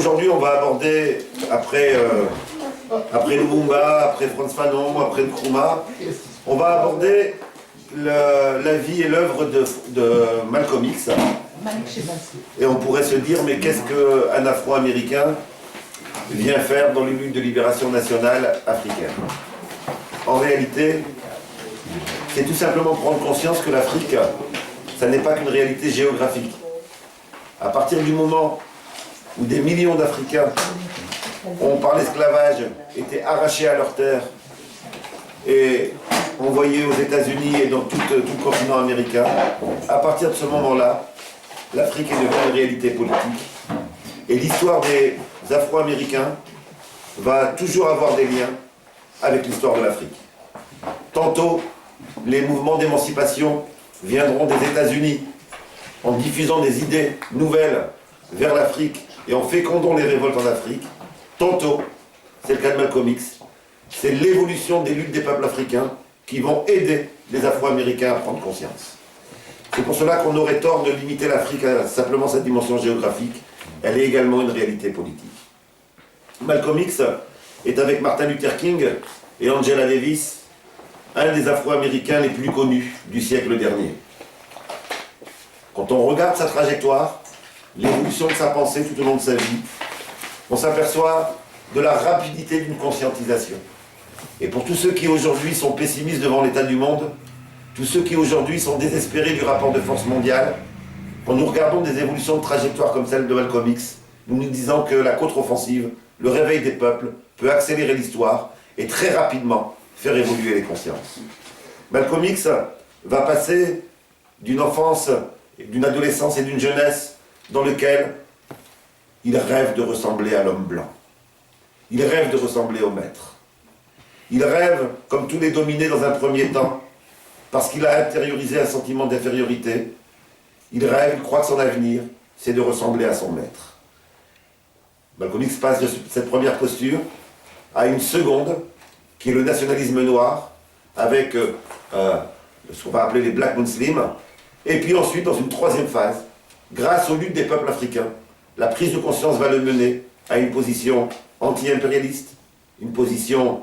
aujourd'hui, on va aborder, après Lumumba, après Frantz Fanon, après Nkrumah, on va aborder la vie et l'œuvre de Malcolm X. Et on pourrait se dire, mais qu'est-ce qu'un Afro-Américain vient faire dans les luttes de libération nationale africaine? En réalité, c'est tout simplement prendre conscience que l'Afrique, ça n'est pas qu'une réalité géographique. À partir du moment où des millions d'Africains ont, par l'esclavage, été arrachés à leurs terres et envoyés aux États-Unis et dans tout le continent américain, à partir de ce moment-là, l'Afrique est devenue une réalité politique. Et l'histoire des Afro-Américains va toujours avoir des liens avec l'histoire de l'Afrique. Tantôt, les mouvements d'émancipation viendront des États-Unis en diffusant des idées nouvelles vers l'Afrique et en fécondant les révoltes en Afrique. Tantôt, c'est le cas de Malcolm X, c'est l'évolution des luttes des peuples africains qui vont aider les Afro-Américains à prendre conscience. C'est pour cela qu'on aurait tort de limiter l'Afrique à simplement sa dimension géographique. Elle est également une réalité politique. Malcolm X est, avec Martin Luther King et Angela Davis, un des Afro-Américains les plus connus du siècle dernier. Quand on regarde sa trajectoire, l'évolution de sa pensée tout au long de sa vie, on s'aperçoit de la rapidité d'une conscientisation. Et pour tous ceux qui aujourd'hui sont pessimistes devant l'état du monde, tous ceux qui aujourd'hui sont désespérés du rapport de force mondiale, quand nous regardons des évolutions de trajectoire comme celle de Malcolm X, nous nous disons que la contre-offensive, le réveil des peuples, peut accélérer l'histoire et très rapidement faire évoluer les consciences. Malcolm X va passer d'une enfance, d'une adolescence et d'une jeunesse dans lequel il rêve de ressembler à l'homme blanc. Il rêve de ressembler au maître. Il rêve, comme tous les dominés dans un premier temps, parce qu'il a intériorisé un sentiment d'infériorité, il rêve, il croit que son avenir, c'est de ressembler à son maître. Malcolm X passe de cette première posture à une seconde, qui est le nationalisme noir, avec ce qu'on va appeler les Black Muslims, et puis ensuite, dans une troisième phase, grâce aux luttes des peuples africains, la prise de conscience va le mener à une position anti-impérialiste, une position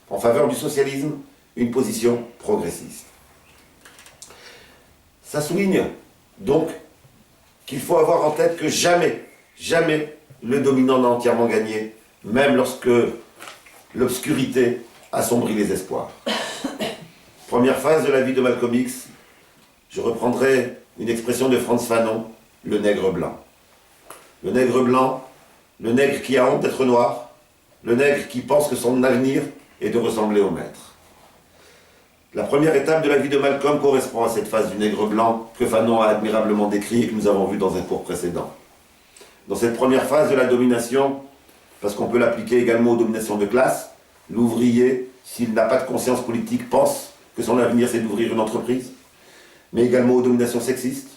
en faveur du socialisme, une position progressiste. Ça souligne donc qu'il faut avoir en tête que jamais, jamais le dominant n'a entièrement gagné, même lorsque l'obscurité assombrit les espoirs. Première phase de la vie de Malcolm X, je reprendrai une expression de Frantz Fanon, le nègre blanc. Le nègre blanc, le nègre qui a honte d'être noir, le nègre qui pense que son avenir est de ressembler au maître. La première étape de la vie de Malcolm correspond à cette phase du nègre blanc que Fanon a admirablement décrit et que nous avons vu dans un cours précédent. Dans cette première phase de la domination, parce qu'on peut l'appliquer également aux dominations de classe, l'ouvrier, s'il n'a pas de conscience politique, pense que son avenir c'est d'ouvrir une entreprise, mais également aux dominations sexistes.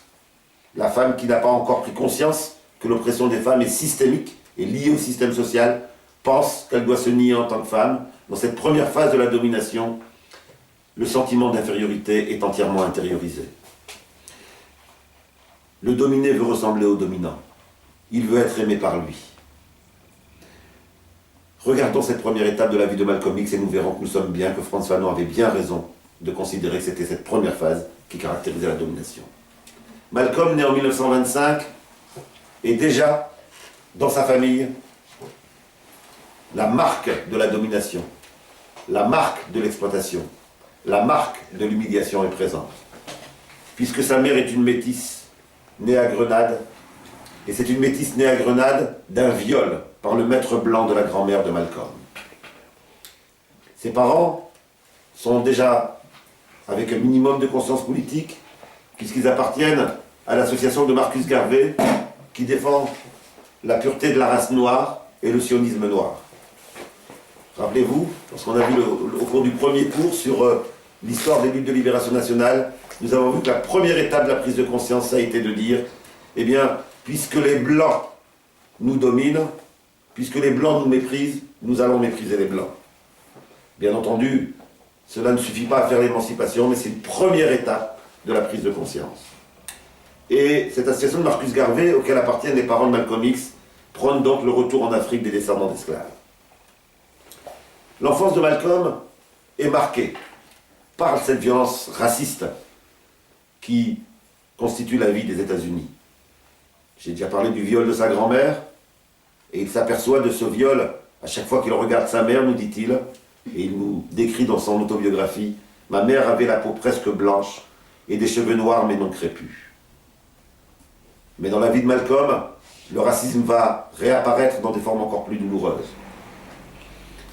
La femme qui n'a pas encore pris conscience que l'oppression des femmes est systémique et liée au système social, pense qu'elle doit se nier en tant que femme. Dans cette première phase de la domination, le sentiment d'infériorité est entièrement intériorisé. Le dominé veut ressembler au dominant. Il veut être aimé par lui. Regardons cette première étape de la vie de Malcolm X et nous verrons que nous sommes bien, que Frantz Fanon avait bien raison de considérer que c'était cette première phase qui caractérisait la domination. Malcolm, né en 1925, est déjà, dans sa famille, la marque de la domination, la marque de l'exploitation, la marque de l'humiliation est présente. Puisque sa mère est une métisse née à Grenade, et c'est une métisse née à Grenade d'un viol par le maître blanc de la grand-mère de Malcolm. Ses parents sont déjà avec un minimum de conscience politique, puisqu'ils appartiennent à l'association de Marcus Garvey, qui défend la pureté de la race noire et le sionisme noir. Rappelez-vous, lorsqu'on a vu au cours du premier cours sur l'histoire des luttes de libération nationale, nous avons vu que la première étape de la prise de conscience, ça a été de dire, eh bien, puisque les Blancs nous dominent, puisque les Blancs nous méprisent, nous allons mépriser les Blancs. Bien entendu, cela ne suffit pas à faire l'émancipation, mais c'est une première étape de la prise de conscience. Et cette association de Marcus Garvey, auquel appartiennent les parents de Malcolm X, prône donc le retour en Afrique des descendants d'esclaves. L'enfance de Malcolm est marquée par cette violence raciste qui constitue la vie des États-Unis. J'ai déjà parlé du viol de sa grand-mère, et il s'aperçoit de ce viol à chaque fois qu'il regarde sa mère, nous dit-il, et il nous décrit dans son autobiographie, « Ma mère avait la peau presque blanche et des cheveux noirs mais non crépus. » Mais dans la vie de Malcolm, le racisme va réapparaître dans des formes encore plus douloureuses.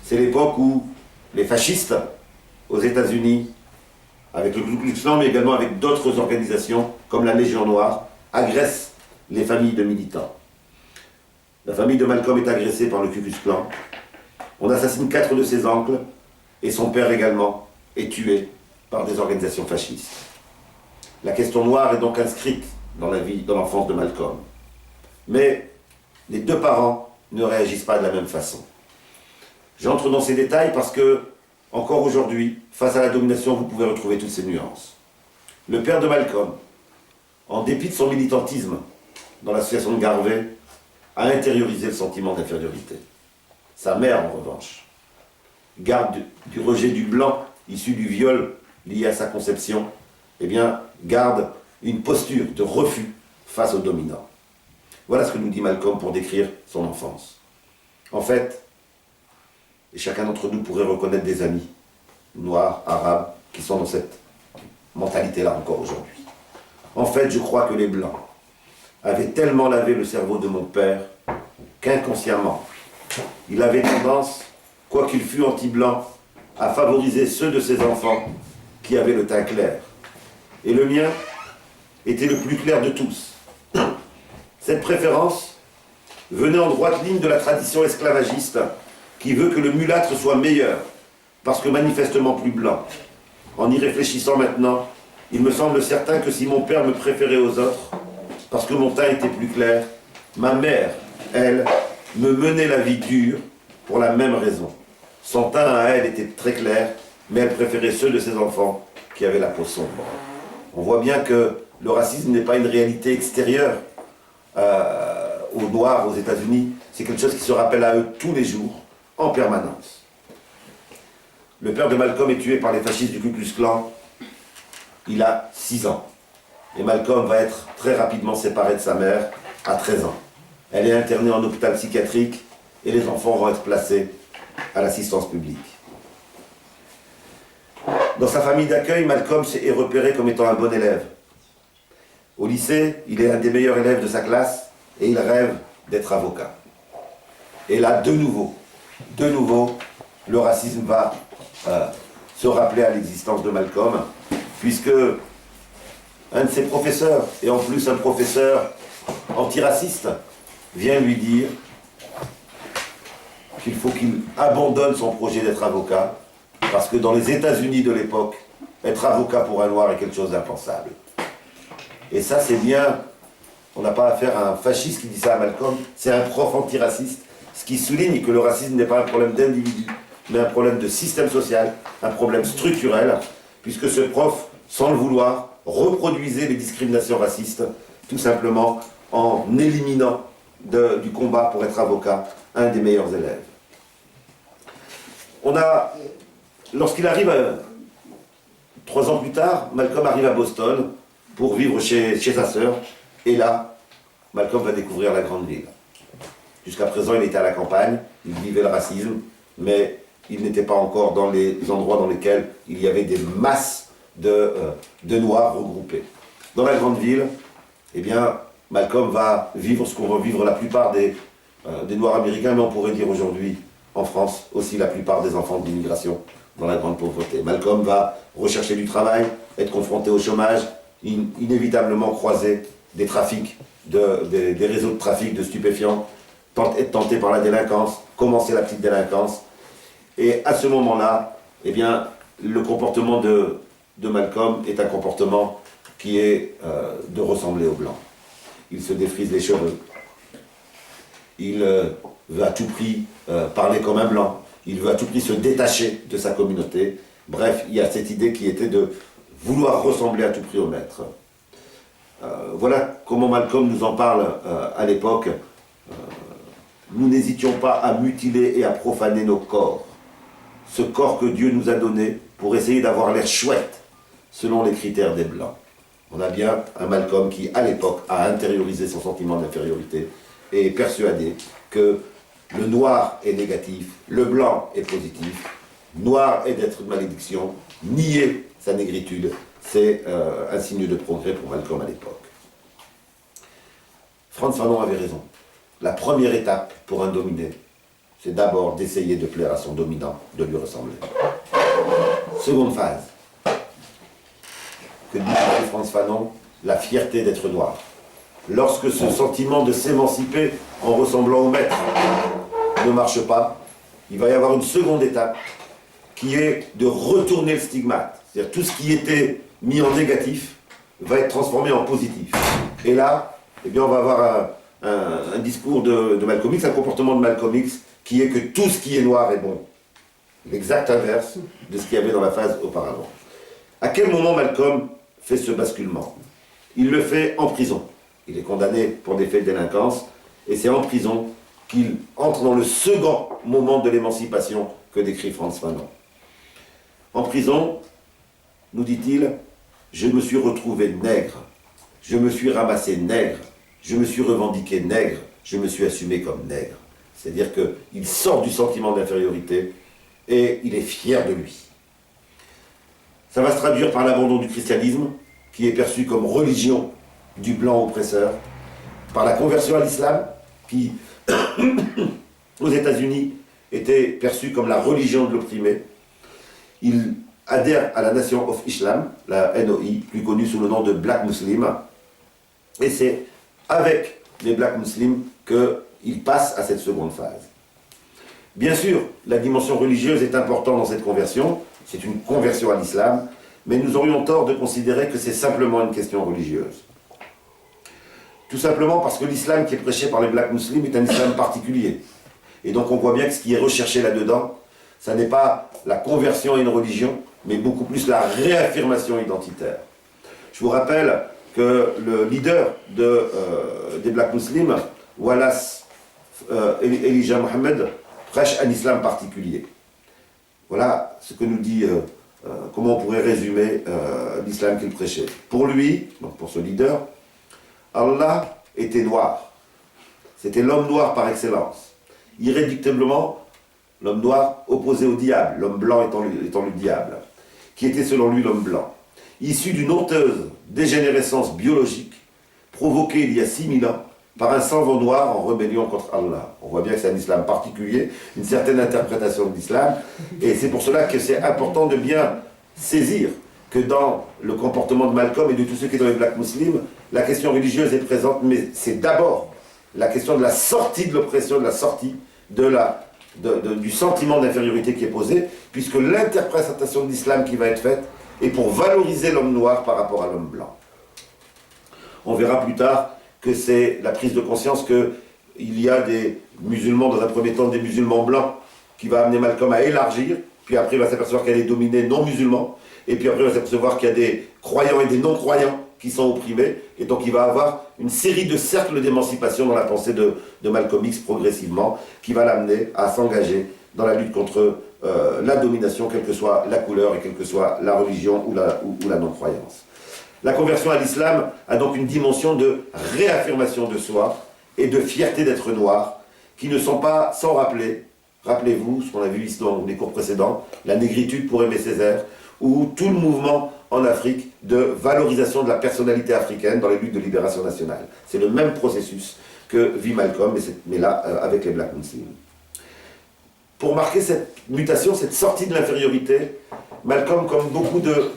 C'est l'époque où les fascistes, aux États-Unis, avec le Ku Klux Klan, mais également avec d'autres organisations, comme la Légion Noire, agressent les familles de militants. La famille de Malcolm est agressée par le Ku Klux Klan. On assassine 4 de ses oncles, et son père également est tué par des organisations fascistes. La question noire est donc inscrite dans la vie, dans l'enfance de Malcolm. Mais les 2 parents ne réagissent pas de la même façon. J'entre dans ces détails parce que, encore aujourd'hui, face à la domination, vous pouvez retrouver toutes ces nuances. Le père de Malcolm, en dépit de son militantisme dans l'association de Garvey, a intériorisé le sentiment d'infériorité. Sa mère, en revanche, garde du rejet du blanc issu du viol lié à sa conception, eh bien, garde une posture de refus face aux dominants. Voilà ce que nous dit Malcolm pour décrire son enfance. En fait, et chacun d'entre nous pourrait reconnaître des amis, noirs, arabes, qui sont dans cette mentalité-là encore aujourd'hui. En fait, je crois que les Blancs avaient tellement lavé le cerveau de mon père qu'inconsciemment, il avait tendance, quoiqu'il fût anti-blanc, à favoriser ceux de ses enfants qui avaient le teint clair. Et le mien était le plus clair de tous. Cette préférence venait en droite ligne de la tradition esclavagiste qui veut que le mulâtre soit meilleur, parce que manifestement plus blanc. En y réfléchissant maintenant, il me semble certain que si mon père me préférait aux autres, parce que mon teint était plus clair, ma mère, elle, me menait la vie dure pour la même raison. Son teint à elle était très clair, mais elle préférait ceux de ses enfants qui avaient la peau sombre. On voit bien que le racisme n'est pas une réalité extérieure aux Noirs aux États-Unis, c'est quelque chose qui se rappelle à eux tous les jours, en permanence. Le père de Malcolm est tué par les fascistes du Ku Klux Klan. Il a 6 ans. Et Malcolm va être très rapidement séparé de sa mère à 13 ans. Elle est internée en hôpital psychiatrique et les enfants vont être placés à l'assistance publique. Dans sa famille d'accueil, Malcolm est repéré comme étant un bon élève. Au lycée, il est un des meilleurs élèves de sa classe et il rêve d'être avocat. Et là, de nouveau, le racisme va se rappeler à l'existence de Malcolm, puisque un de ses professeurs, et en plus un professeur antiraciste, vient lui dire qu'il faut qu'il abandonne son projet d'être avocat, parce que dans les États-Unis de l'époque, être avocat pour un noir est quelque chose d'impensable. Et ça, c'est bien, on n'a pas affaire à un fasciste qui dit ça à Malcolm, c'est un prof antiraciste, ce qui souligne que le racisme n'est pas un problème d'individu, mais un problème de système social, un problème structurel, puisque ce prof, sans le vouloir, reproduisait les discriminations racistes, tout simplement en éliminant du combat pour être avocat un des meilleurs élèves. Lorsqu'il arrive, 3 ans plus tard, Malcolm arrive à Boston pour vivre chez sa sœur, et là, Malcolm va découvrir la grande ville. Jusqu'à présent, il était à la campagne, il vivait le racisme, mais il n'était pas encore dans les endroits dans lesquels il y avait des masses de Noirs regroupés. Dans la grande ville, eh bien, Malcolm va vivre ce qu'on va vivre la plupart des Noirs américains, mais on pourrait dire aujourd'hui, en France, aussi la plupart des enfants de l'immigration dans la grande pauvreté. Malcolm va rechercher du travail, être confronté au chômage, inévitablement croiser des trafics, des réseaux de trafic de stupéfiants, être tenté par la délinquance, commencer la petite délinquance. Et à ce moment-là, eh bien, le comportement de Malcolm est un comportement qui est de ressembler aux Blancs. Il se défrise les cheveux. Il veut à tout prix parler comme un Blanc. Il veut à tout prix se détacher de sa communauté. Bref, il y a cette idée qui était de vouloir ressembler à tout prix au maître. Voilà comment Malcolm nous en parle à l'époque. nous n'hésitions pas à mutiler et à profaner nos corps. Ce corps que Dieu nous a donné pour essayer d'avoir l'air chouette, selon les critères des Blancs. On a bien un Malcolm qui, à l'époque, a intériorisé son sentiment d'infériorité et est persuadé que le noir est négatif, le blanc est positif, noir est d'être de malédiction, nier sa négritude, c'est un signe de progrès pour Malcolm à l'époque. Frantz Fanon avait raison. La première étape pour un dominé, c'est d'abord d'essayer de plaire à son dominant, de lui ressembler. Seconde phase. Que dit Frantz Fanon? La fierté d'être noir. Lorsque ce sentiment de s'émanciper en ressemblant au maître ne marche pas, il va y avoir une seconde étape qui est de retourner le stigmate. C'est-à-dire tout ce qui était mis en négatif va être transformé en positif. Et là, eh bien, on va avoir un discours de Malcolm X, un comportement de Malcolm X qui est que tout ce qui est noir est bon. L'exact inverse de ce qu'il y avait dans la phase auparavant. À quel moment Malcolm fait ce basculement? Il le fait en prison. Il est condamné pour des faits de délinquance, et c'est en prison qu'il entre dans le second moment de l'émancipation que décrit Frantz Fanon. En prison, nous dit-il, je me suis retrouvé nègre, je me suis ramassé nègre, je me suis revendiqué nègre, je me suis assumé comme nègre. C'est-à-dire qu'il sort du sentiment d'infériorité et il est fier de lui. Ça va se traduire par l'abandon du christianisme, qui est perçu comme religion du blanc oppresseur, par la conversion à l'islam, qui, aux États-Unis, était perçue comme la religion de l'opprimé. Il adhère à la Nation of Islam, la NOI, plus connue sous le nom de Black Muslim, et c'est avec les Black Muslims qu'il passe à cette seconde phase. Bien sûr, la dimension religieuse est importante dans cette conversion, c'est une conversion à l'islam, mais nous aurions tort de considérer que c'est simplement une question religieuse. Tout simplement parce que l'islam qui est prêché par les Black Muslims est un islam particulier. Et donc on voit bien que ce qui est recherché là-dedans, ça n'est pas la conversion à une religion, mais beaucoup plus la réaffirmation identitaire. Je vous rappelle que le leader des Black Muslims, Wallace Elijah Muhammad, prêche un islam particulier. Voilà ce que nous dit, comment on pourrait résumer l'islam qu'il prêchait. Pour lui, donc pour ce leader, Allah était noir. C'était l'homme noir par excellence. Irréductiblement, l'homme noir opposé au diable, l'homme blanc étant le diable, qui était selon lui l'homme blanc. Issu d'une honteuse dégénérescence biologique, provoquée il y a 6000 ans par un sang noir en rébellion contre Allah. On voit bien que c'est un islam particulier, une certaine interprétation de l'islam, et c'est pour cela que c'est important de bien saisir que dans le comportement de Malcolm et de tous ceux qui sont dans les Black Muslims, la question religieuse est présente, mais c'est d'abord la question de la sortie de l'oppression, de la sortie du sentiment d'infériorité qui est posé, puisque l'interprétation de l'islam qui va être faite est pour valoriser l'homme noir par rapport à l'homme blanc. On verra plus tard que c'est la prise de conscience qu'il y a des musulmans, dans un premier temps des musulmans blancs, qui va amener Malcolm à élargir, puis après il va s'apercevoir qu'il y a des dominés non musulmans, et puis après il va s'apercevoir qu'il y a des croyants et des non-croyants qui sont opprimés, et donc il va avoir une série de cercles d'émancipation dans la pensée de Malcolm X progressivement, qui va l'amener à s'engager dans la lutte contre la domination, quelle que soit la couleur et quelle que soit la religion ou la non-croyance. La conversion à l'islam a donc une dimension de réaffirmation de soi et de fierté d'être noir, qui ne sont pas sans rappeler, rappelez-vous ce qu'on a vu ici dans les cours précédents, la négritude pour Aimé Césaire, ou tout le mouvement en Afrique de valorisation de la personnalité africaine dans les luttes de libération nationale. C'est le même processus que vit Malcolm, mais là avec les Black Muslims. Pour marquer cette mutation, cette sortie de l'infériorité, Malcolm, comme beaucoup de...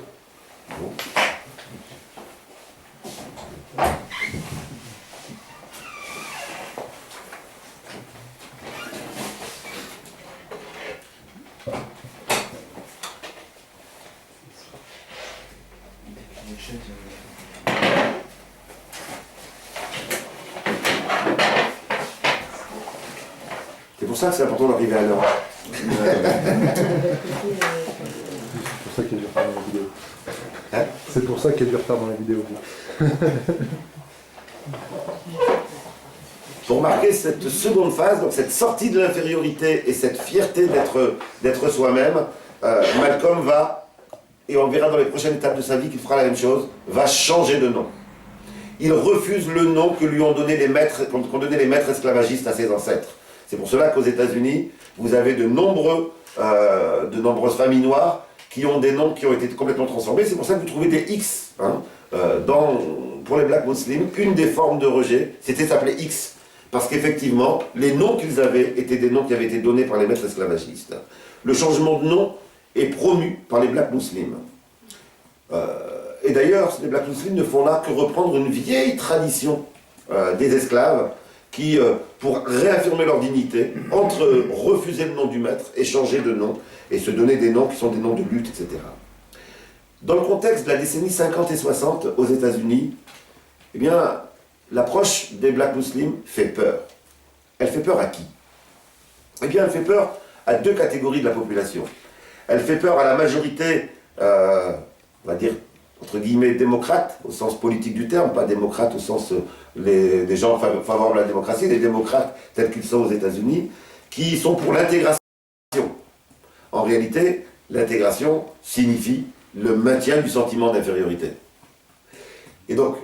C'est pour ça que c'est important d'arriver à l'heure. C'est pour ça qu'il y a du retard dans la vidéo. Hein? C'est pour ça qu'il y a du retard dans la vidéo. pour marquer cette seconde phase, donc cette sortie de l'infériorité et cette fierté d'être soi-même, Malcolm va, et on verra dans les prochaines étapes de sa vie qu'il fera la même chose, va changer de nom. Il refuse le nom que lui ont donné qu'ont donné les maîtres esclavagistes à ses ancêtres. C'est pour cela qu'aux États-Unis, vous avez de nombreuses familles noires qui ont des noms qui ont été complètement transformés. C'est pour ça que vous trouvez des X. Pour les Black Muslims, une des formes de rejet, c'était s'appeler X. Parce qu'effectivement, les noms qu'ils avaient étaient des noms qui avaient été donnés par les maîtres esclavagistes. Le changement de nom est promu par les Black Muslims. Et d'ailleurs, les Black Muslims ne font là que reprendre une vieille tradition des esclaves qui, pour réaffirmer leur dignité, entre refuser le nom du maître et changer de nom, et se donner des noms qui sont des noms de lutte, etc. Dans le contexte de la décennie 50 et 60 aux États-Unis, eh bien, l'approche des Black Muslims fait peur. Elle fait peur à qui? Eh bien, elle fait peur à deux catégories de la population. Elle fait peur à la majorité, on va dire, entre guillemets, démocrates, au sens politique du terme, pas démocrates au sens des gens favorables à la démocratie, les démocrates tels qu'ils sont aux États-Unis, qui sont pour l'intégration. En réalité, l'intégration signifie le maintien du sentiment d'infériorité. Et donc,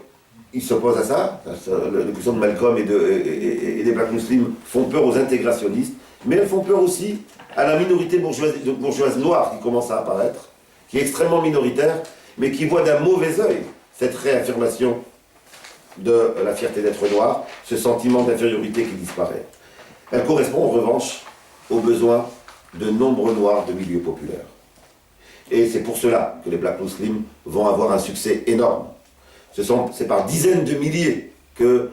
ils s'opposent à ça. Les questions de Malcolm et des Black Muslims font peur aux intégrationnistes, mais elles font peur aussi à la minorité bourgeoise noire qui commence à apparaître, qui est extrêmement minoritaire, mais qui voit d'un mauvais œil cette réaffirmation de la fierté d'être noir, ce sentiment d'infériorité qui disparaît. Elle correspond en revanche aux besoins de nombreux noirs de milieux populaires. Et c'est pour cela que les Black Muslims vont avoir un succès énorme. C'est par dizaines de milliers qu'il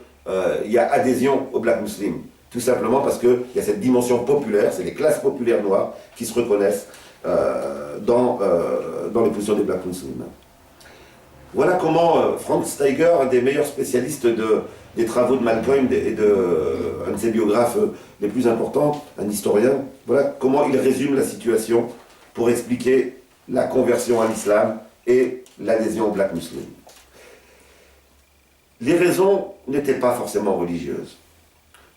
y a adhésion aux Black Muslims. Tout simplement parce qu'il y a cette dimension populaire, c'est les classes populaires noires qui se reconnaissent dans les positions des Black Muslims. Voilà comment Frank Steiger, un des meilleurs spécialistes des travaux de Malcolm et un de ses biographes les plus importants, un historien, voilà comment il résume la situation pour expliquer la conversion à l'islam et l'adhésion aux Black Muslims. Les raisons n'étaient pas forcément religieuses.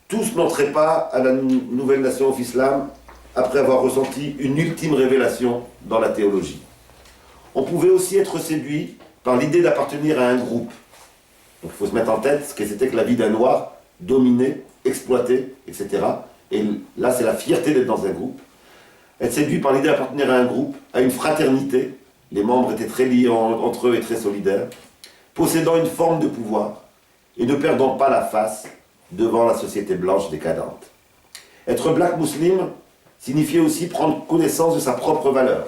Tous n'entraient pas à la nouvelle nation of Islam après avoir ressenti une ultime révélation dans la théologie. On pouvait aussi être séduit par l'idée d'appartenir à un groupe. Donc il faut se mettre en tête ce que c'était que la vie d'un noir, dominé, exploité, etc. Et là, c'est la fierté d'être dans un groupe. Être séduit par l'idée d'appartenir à un groupe, à une fraternité. Les membres étaient très liés entre eux et très solidaires. Possédant une forme de pouvoir et ne perdant pas la face devant la société blanche décadente. Être Black Muslim signifiait aussi prendre connaissance de sa propre valeur,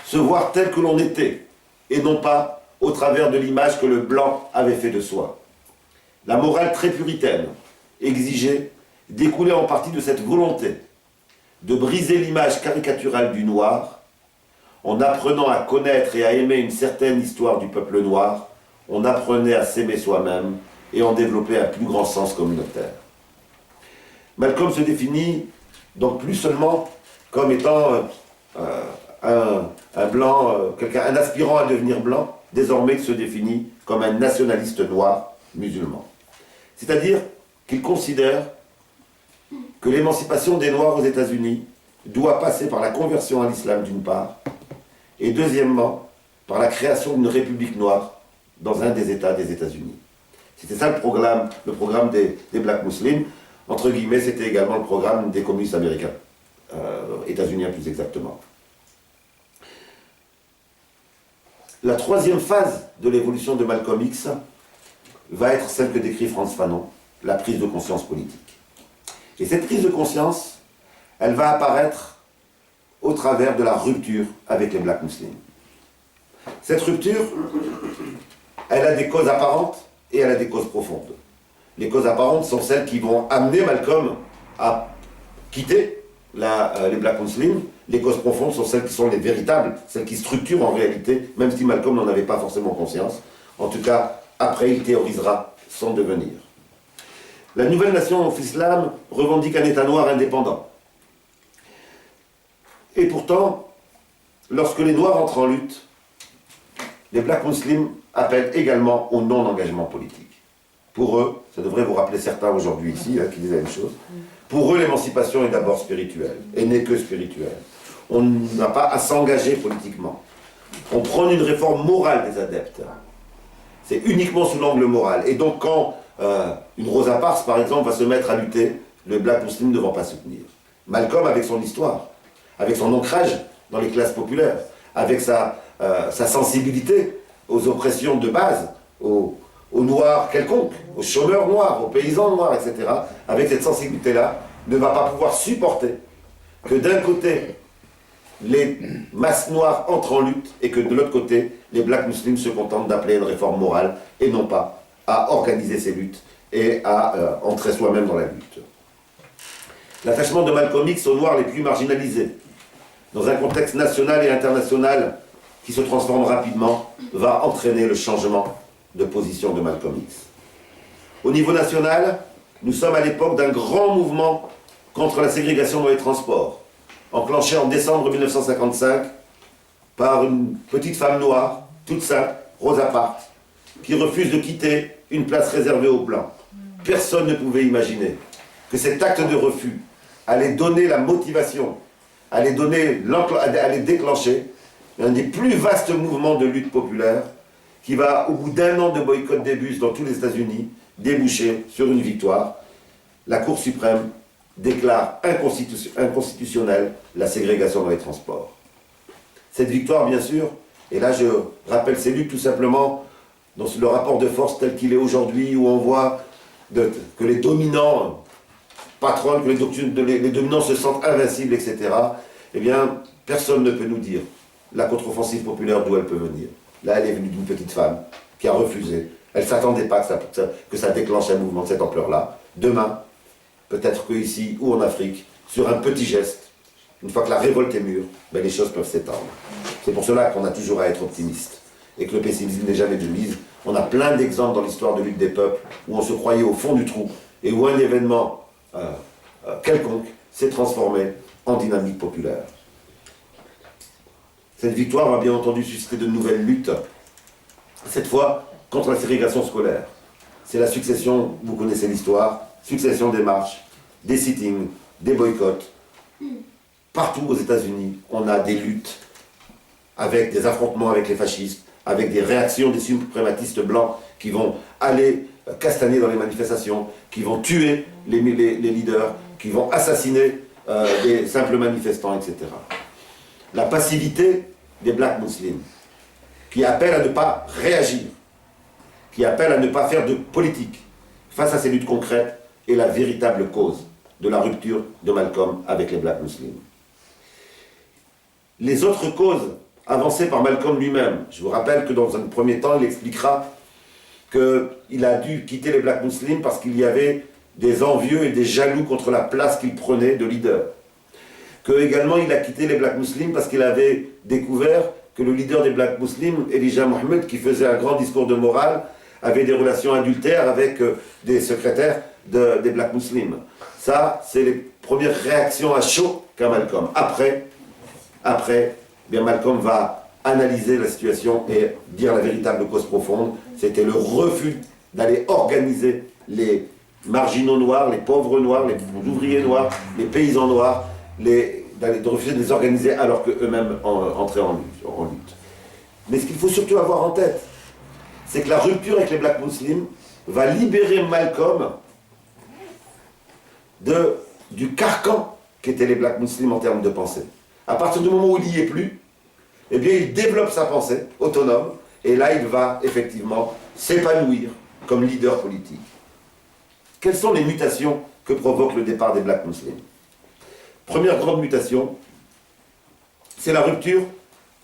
se voir tel que l'on était, et non pas au travers de l'image que le blanc avait fait de soi. La morale très puritaine, exigée, découlait en partie de cette volonté de briser l'image caricaturale du noir, en apprenant à connaître et à aimer une certaine histoire du peuple noir, on apprenait à s'aimer soi-même et en développer un plus grand sens communautaire. Malcolm se définit donc plus seulement comme étant un blanc, un aspirant à devenir blanc, désormais il se définit comme un nationaliste noir musulman. C'est-à-dire qu'il considère que l'émancipation des Noirs aux États-Unis doit passer par la conversion à l'islam d'une part, et deuxièmement, par la création d'une république noire dans un des États des États-Unis. C'était ça le programme des Black Muslims. Entre guillemets, c'était également le programme des communistes américains, états-uniens plus exactement. La troisième phase de l'évolution de Malcolm X va être celle que décrit Frantz Fanon, la prise de conscience politique. Et cette prise de conscience, elle va apparaître au travers de la rupture avec les Black Muslims. Cette rupture, elle a des causes apparentes et elle a des causes profondes. Les causes apparentes sont celles qui vont amener Malcolm à quitter les Black Muslims. Les causes profondes sont celles qui sont les véritables, celles qui structurent en réalité, même si Malcolm n'en avait pas forcément conscience. En tout cas, après, il théorisera son devenir. La nouvelle nation of Islam revendique un État noir indépendant. Et pourtant, lorsque les Noirs entrent en lutte, les Black Muslims appellent également au non-engagement politique. Pour eux, ça devrait vous rappeler certains aujourd'hui ici qui disent la même chose, pour eux l'émancipation est d'abord spirituelle, et n'est que spirituelle. On n'a pas à s'engager politiquement. On prend une réforme morale des adeptes. C'est uniquement sous l'angle moral. Et donc quand une Rosa Parks, par exemple, va se mettre à lutter, le Black Muslim ne va pas soutenir. Malcolm, avec son histoire, avec son ancrage dans les classes populaires, avec sa sensibilité aux oppressions de base, aux noirs quelconques, aux chômeurs noirs, aux paysans noirs, etc., avec cette sensibilité-là, ne va pas pouvoir supporter que d'un côté, les masses noires entrent en lutte et que de l'autre côté, les Black Muslims se contentent d'appeler une réforme morale et non pas à organiser ces luttes et à entrer soi-même dans la lutte. L'attachement de Malcolm X aux Noirs les plus marginalisés, dans un contexte national et international qui se transforme rapidement, va entraîner le changement de position de Malcolm X. Au niveau national, nous sommes à l'époque d'un grand mouvement contre la ségrégation dans les transports, enclenché en décembre 1955 par une petite femme noire, toute simple, Rosa Parks, qui refuse de quitter une place réservée aux Blancs. Personne ne pouvait imaginer que cet acte de refus allait donner la motivation, allait déclencher un des plus vastes mouvements de lutte populaire qui va, au bout d'un an de boycott des bus dans tous les États-Unis, déboucher sur une victoire. La Cour suprême déclare inconstitutionnelle la ségrégation dans les transports. Cette victoire, bien sûr, et là je rappelle ces luttes tout simplement dans le rapport de force tel qu'il est aujourd'hui, où on voit que les dominants patronnent, que les dominants se sentent invincibles, etc. Eh bien, personne ne peut nous dire la contre-offensive populaire d'où elle peut venir. Là, elle est venue d'une petite femme qui a refusé. Elle ne s'attendait pas que ça déclenche un mouvement de cette ampleur-là. Demain, peut-être qu'ici ou en Afrique, sur un petit geste, une fois que la révolte est mûre, les choses peuvent s'étendre. C'est pour cela qu'on a toujours à être optimiste et que le pessimisme n'est jamais de mise. On a plein d'exemples dans l'histoire de lutte des peuples où on se croyait au fond du trou et où un événement quelconque s'est transformé en dynamique populaire. Cette victoire va bien entendu susciter de nouvelles luttes, cette fois contre la ségrégation scolaire. C'est la succession, vous connaissez l'histoire, succession des marches, des sittings, des boycotts. Partout aux États-Unis, on a des luttes avec des affrontements avec les fascistes, avec des réactions des suprématistes blancs qui vont aller castagner dans les manifestations, qui vont tuer les leaders, qui vont assassiner des simples manifestants, etc. La passivité des Black Muslims, qui appellent à ne pas réagir, qui appellent à ne pas faire de politique face à ces luttes concrètes, est la véritable cause de la rupture de Malcolm avec les Black Muslims. Les autres causes avancées par Malcolm lui-même, je vous rappelle que dans un premier temps, il expliquera qu'il a dû quitter les Black Muslims parce qu'il y avait des envieux et des jaloux contre la place qu'il prenait de leader. Que également il a quitté les Black Muslims parce qu'il avait découvert que le leader des Black Muslims, Elijah Muhammad, qui faisait un grand discours de morale, avait des relations adultères avec des secrétaires des Black Muslims. Ça, c'est les premières réactions à chaud qu'a Malcolm. Après, bien Malcolm va analyser la situation et dire la véritable cause profonde. C'était le refus d'aller organiser les marginaux noirs, les pauvres noirs, les ouvriers noirs, les paysans noirs, de refuser de les organiser alors qu'eux-mêmes entraient en lutte. Mais ce qu'il faut surtout avoir en tête, c'est que la rupture avec les Black Muslims va libérer Malcolm du carcan qu'étaient les Black Muslims en termes de pensée. À partir du moment où il n'y est plus, eh bien il développe sa pensée autonome, et là il va effectivement s'épanouir comme leader politique. Quelles sont les mutations que provoque le départ des Black Muslims? Première grande mutation, c'est la rupture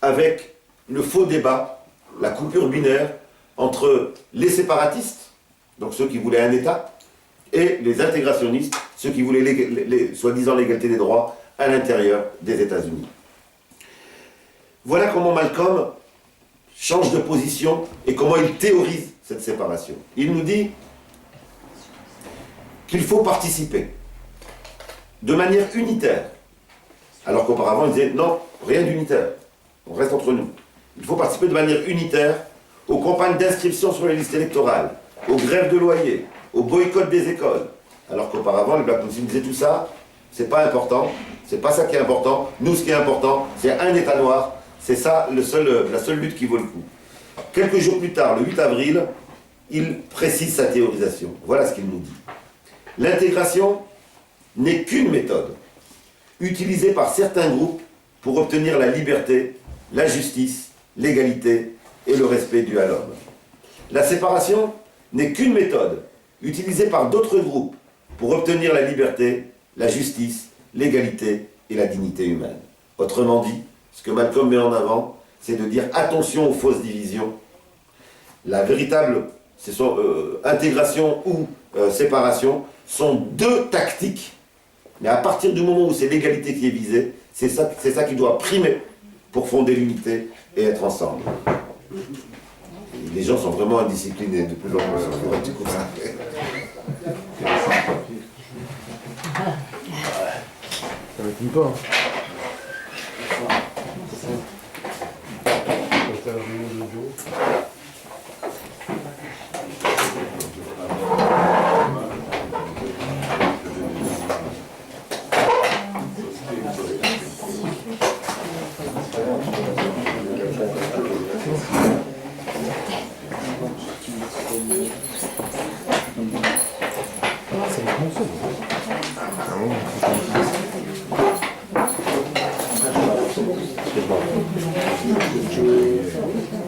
avec le faux débat, la coupure binaire entre les séparatistes, donc ceux qui voulaient un État, et les intégrationnistes, ceux qui voulaient soi-disant l'égalité des droits à l'intérieur des États-Unis. Voilà comment Malcolm change de position et comment il théorise cette séparation. Il nous dit qu'il faut participer de manière unitaire, alors qu'auparavant il disait non, rien d'unitaire, on reste entre nous. Il faut participer de manière unitaire aux campagnes d'inscription sur les listes électorales aux grèves de loyer, au boycott des écoles. Alors qu'auparavant, les Black Muslims disaient tout ça, c'est pas important, c'est pas ça qui est important. Nous, ce qui est important, c'est un État noir. C'est ça la seule lutte qui vaut le coup. Quelques jours plus tard, le 8 avril, il précise sa théorisation. Voilà ce qu'il nous dit. L'intégration n'est qu'une méthode utilisée par certains groupes pour obtenir la liberté, la justice, l'égalité et le respect dû à l'homme. La séparation n'est qu'une méthode utilisée par d'autres groupes pour obtenir la liberté, la justice, l'égalité et la dignité humaine. Autrement dit, ce que Malcolm met en avant, c'est de dire attention aux fausses divisions. La véritable intégration ou séparation sont deux tactiques. Mais à partir du moment où c'est l'égalité qui est visée, c'est ça qui doit primer pour fonder l'unité et être ensemble. Les gens sont vraiment indisciplinés de plus en plus. Du coup, ça m'étonne pas.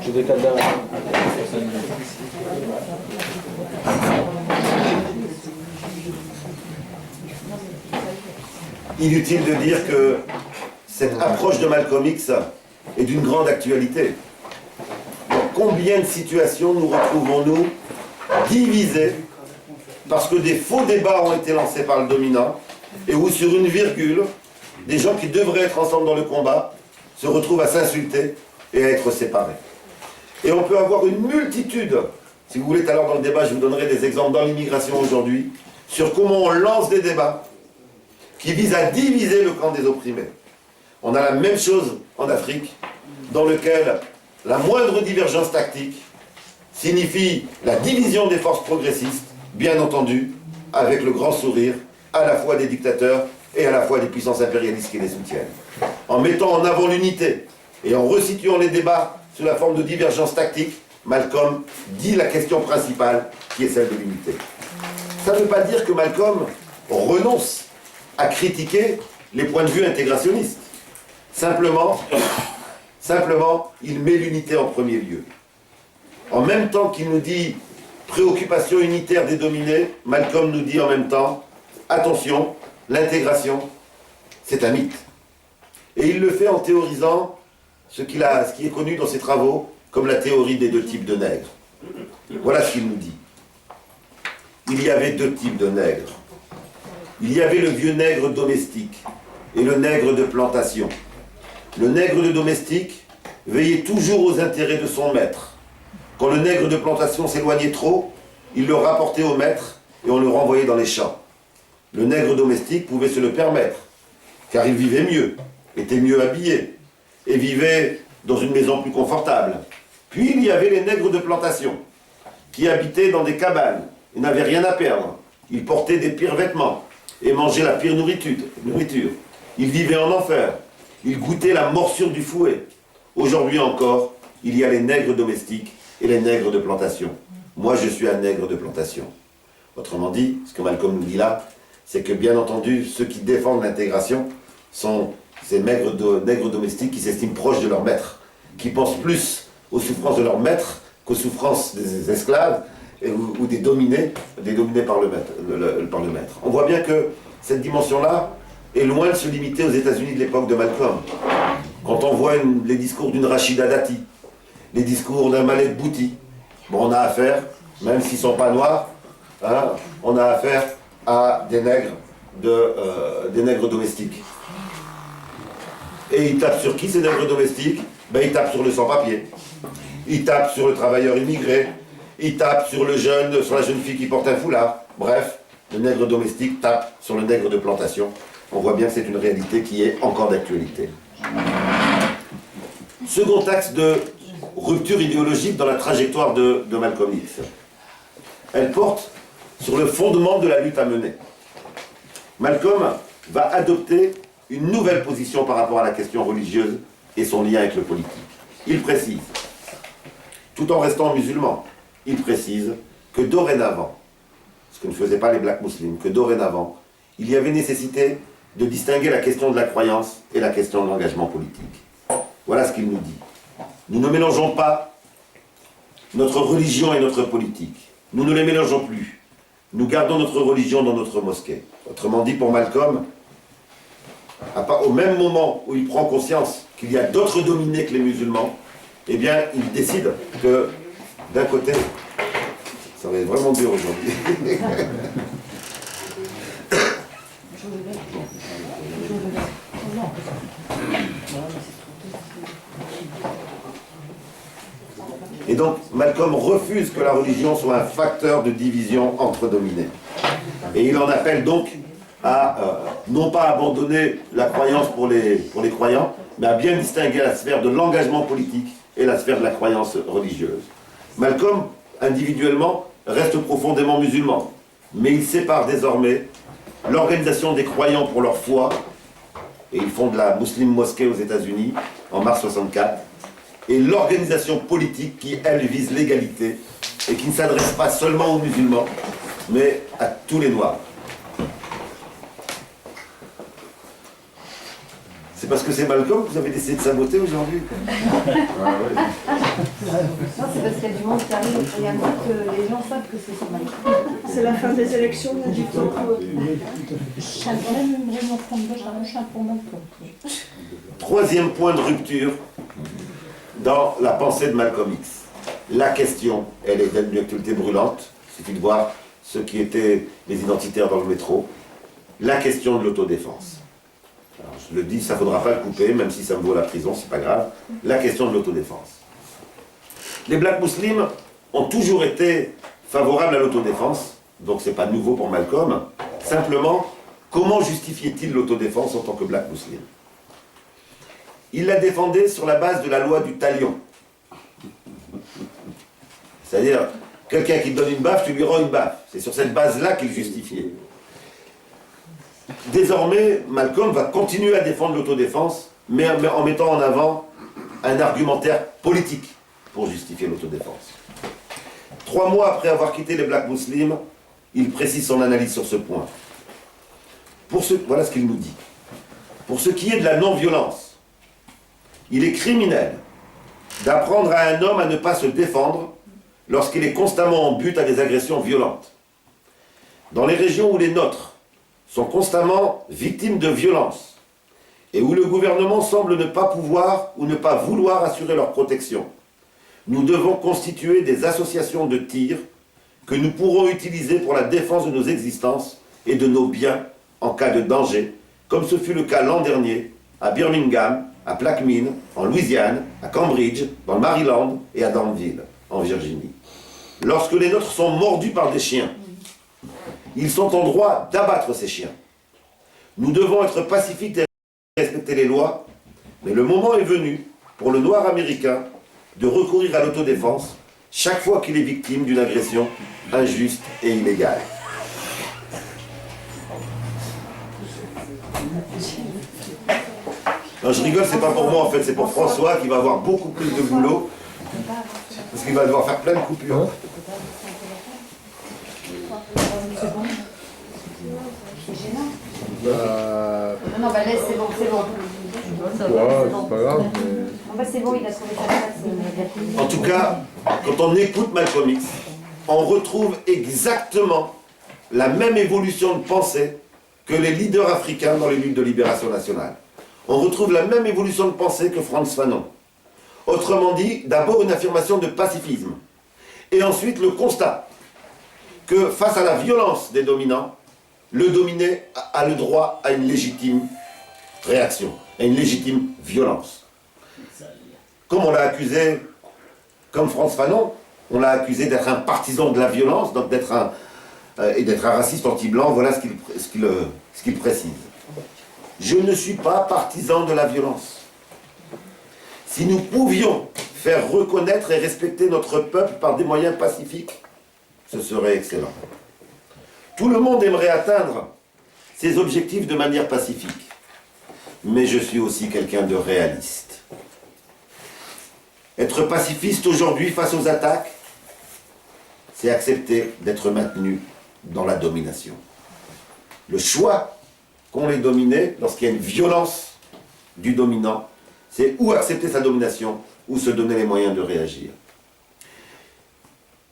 J'ai des cadavres. Inutile de dire que cette approche de Malcolm X est d'une grande actualité. Dans combien de situations nous retrouvons-nous divisés parce que des faux débats ont été lancés par le dominant et où sur une virgule, des gens qui devraient être ensemble dans le combat se retrouvent à s'insulter et à être séparés. Et on peut avoir une multitude, si vous voulez tout à l'heure dans le débat, je vous donnerai des exemples dans l'immigration aujourd'hui, sur comment on lance des débats qui visent à diviser le camp des opprimés. On a la même chose en Afrique, dans lequel la moindre divergence tactique signifie la division des forces progressistes, bien entendu, avec le grand sourire, à la fois des dictateurs et à la fois des puissances impérialistes qui les soutiennent. En mettant en avant l'unité et en resituant les débats sous la forme de divergences tactiques, Malcolm dit la question principale qui est celle de l'unité. Ça ne veut pas dire que Malcolm renonce à critiquer les points de vue intégrationnistes. Simplement, il met l'unité en premier lieu. En même temps qu'il nous dit préoccupation unitaire des dominés, Malcolm nous dit en même temps, attention, l'intégration, c'est un mythe. Et il le fait en théorisant ce qui est connu dans ses travaux comme la théorie des deux types de nègres. Voilà ce qu'il nous dit. Il y avait deux types de nègres. Il y avait le vieux nègre domestique et le nègre de plantation. Le nègre de domestique veillait toujours aux intérêts de son maître. Quand le nègre de plantation s'éloignait trop, il le rapportait au maître et on le renvoyait dans les champs. Le nègre domestique pouvait se le permettre, car il vivait mieux, était mieux habillé, et vivait dans une maison plus confortable. Puis il y avait les nègres de plantation, qui habitaient dans des cabanes, et n'avaient rien à perdre. Ils portaient des pires vêtements, et mangeaient la pire nourriture. Ils vivaient en enfer, ils goûtaient la morsure du fouet. Aujourd'hui encore, il y a les nègres domestiques et les nègres de plantation. Moi, je suis un nègre de plantation. Autrement dit, ce que Malcolm nous dit là, c'est que bien entendu, ceux qui défendent l'intégration sont ces nègres domestiques qui s'estiment proches de leur maître, qui pensent plus aux souffrances de leur maître qu'aux souffrances des esclaves ou des dominés par le maître. On voit bien que cette dimension-là est loin de se limiter aux États-Unis de l'époque de Malcolm. Quand on voit les discours d'une Rachida Dati, les discours d'un Malek Bouti, bon, on a affaire, même s'ils ne sont pas noirs, hein, on a affaire à des nègres domestiques. Et ils tapent sur qui ces nègres domestiques? Ben, ils tapent sur le sans-papier, ils tapent sur le travailleur immigré, ils tapent sur la jeune fille qui porte un foulard. Bref, le nègre domestique tape sur le nègre de plantation. On voit bien que c'est une réalité qui est encore d'actualité. Second axe de rupture idéologique dans la trajectoire de Malcolm X. Elle porte sur le fondement de la lutte à mener. Malcolm va adopter une nouvelle position par rapport à la question religieuse et son lien avec le politique. Il précise, tout en restant musulman, il précise que dorénavant, ce que ne faisaient pas les Black Muslims, que dorénavant, il y avait nécessité de distinguer la question de la croyance et la question de l'engagement politique. Voilà ce qu'il nous dit. Nous ne mélangeons pas notre religion et notre politique. Nous ne les mélangeons plus. Nous gardons notre religion dans notre mosquée. Autrement dit, pour Malcolm, au même moment où il prend conscience qu'il y a d'autres dominés que les musulmans, eh bien, il décide que, d'un côté, ça va être vraiment dur aujourd'hui. Et donc, Malcolm refuse que la religion soit un facteur de division entre dominés. Et il en appelle donc à, non pas abandonner la croyance pour les croyants, mais à bien distinguer la sphère de l'engagement politique et la sphère de la croyance religieuse. Malcolm, individuellement, reste profondément musulman, mais il sépare désormais l'organisation des croyants pour leur foi, et ils fondent la Muslim Mosque aux États-Unis en mars 64, et l'organisation politique qui, elle, vise l'égalité et qui ne s'adresse pas seulement aux musulmans, mais à tous les noirs. C'est parce que c'est Malcolm que vous avez décidé de saboter aujourd'hui? Non, c'est parce qu'il y a du monde qui arrive et il y a moins que les gens savent que c'est Malcolm. C'est la fin des élections, on a du temps. Troisième point de rupture dans la pensée de Malcolm X. La question, elle est d'une actualité brûlante, il suffit de voir ceux qui étaient les identitaires dans le métro, la question de l'autodéfense. Alors, je le dis, ça ne faudra pas le couper, même si ça me vaut la prison, c'est pas grave. La question de l'autodéfense. Les Black Muslims ont toujours été favorables à l'autodéfense, donc c'est pas nouveau pour Malcolm. Simplement, comment justifiait-il l'autodéfense en tant que Black Muslim? Il la défendait sur la base de la loi du talion. C'est-à-dire, quelqu'un qui te donne une baffe, tu lui rends une baffe. C'est sur cette base-là qu'il justifiait. Désormais, Malcolm va continuer à défendre l'autodéfense, mais en mettant en avant un argumentaire politique pour justifier l'autodéfense. 3 mois après avoir quitté les Black Muslims, il précise son analyse sur ce point. Voilà ce qu'il nous dit. Pour ce qui est de la non-violence, il est criminel d'apprendre à un homme à ne pas se défendre lorsqu'il est constamment en but à des agressions violentes. Dans les régions où les nôtres sont constamment victimes de violences et où le gouvernement semble ne pas pouvoir ou ne pas vouloir assurer leur protection, nous devons constituer des associations de tir que nous pourrons utiliser pour la défense de nos existences et de nos biens en cas de danger, comme ce fut le cas l'an dernier à Birmingham, à Plaquemine, en Louisiane, à Cambridge, dans le Maryland et à Danville, en Virginie. Lorsque les nôtres sont mordus par des chiens, ils sont en droit d'abattre ces chiens. Nous devons être pacifiques et respecter les lois, mais le moment est venu pour le noir américain de recourir à l'autodéfense chaque fois qu'il est victime d'une agression injuste et illégale. Non, je rigole, c'est pas pour moi en fait, c'est pour François qui va avoir beaucoup plus de boulot parce qu'il va devoir faire plein de coupures. Non, bah laisse, c'est bon, c'est bon. C'est pas grave. C'est bon, il a trouvé sa place. En tout cas, quand on écoute Malcolm X, on retrouve exactement la même évolution de pensée que les leaders africains dans les luttes de libération nationale. On retrouve la même évolution de pensée que Frantz Fanon. Autrement dit, d'abord une affirmation de pacifisme, et ensuite le constat que face à la violence des dominants, le dominé a le droit à une légitime réaction, à une légitime violence. Comme on l'a accusé, comme Frantz Fanon, on l'a accusé d'être un partisan de la violence, donc d'être un raciste anti-blanc, voilà ce qu'il précise. Je ne suis pas partisan de la violence. Si nous pouvions faire reconnaître et respecter notre peuple par des moyens pacifiques, ce serait excellent. Tout le monde aimerait atteindre ses objectifs de manière pacifique. Mais je suis aussi quelqu'un de réaliste. Être pacifiste aujourd'hui face aux attaques, c'est accepter d'être maintenu dans la domination. Le choix qu'ont les dominés, lorsqu'il y a une violence du dominant, c'est ou accepter sa domination, ou se donner les moyens de réagir.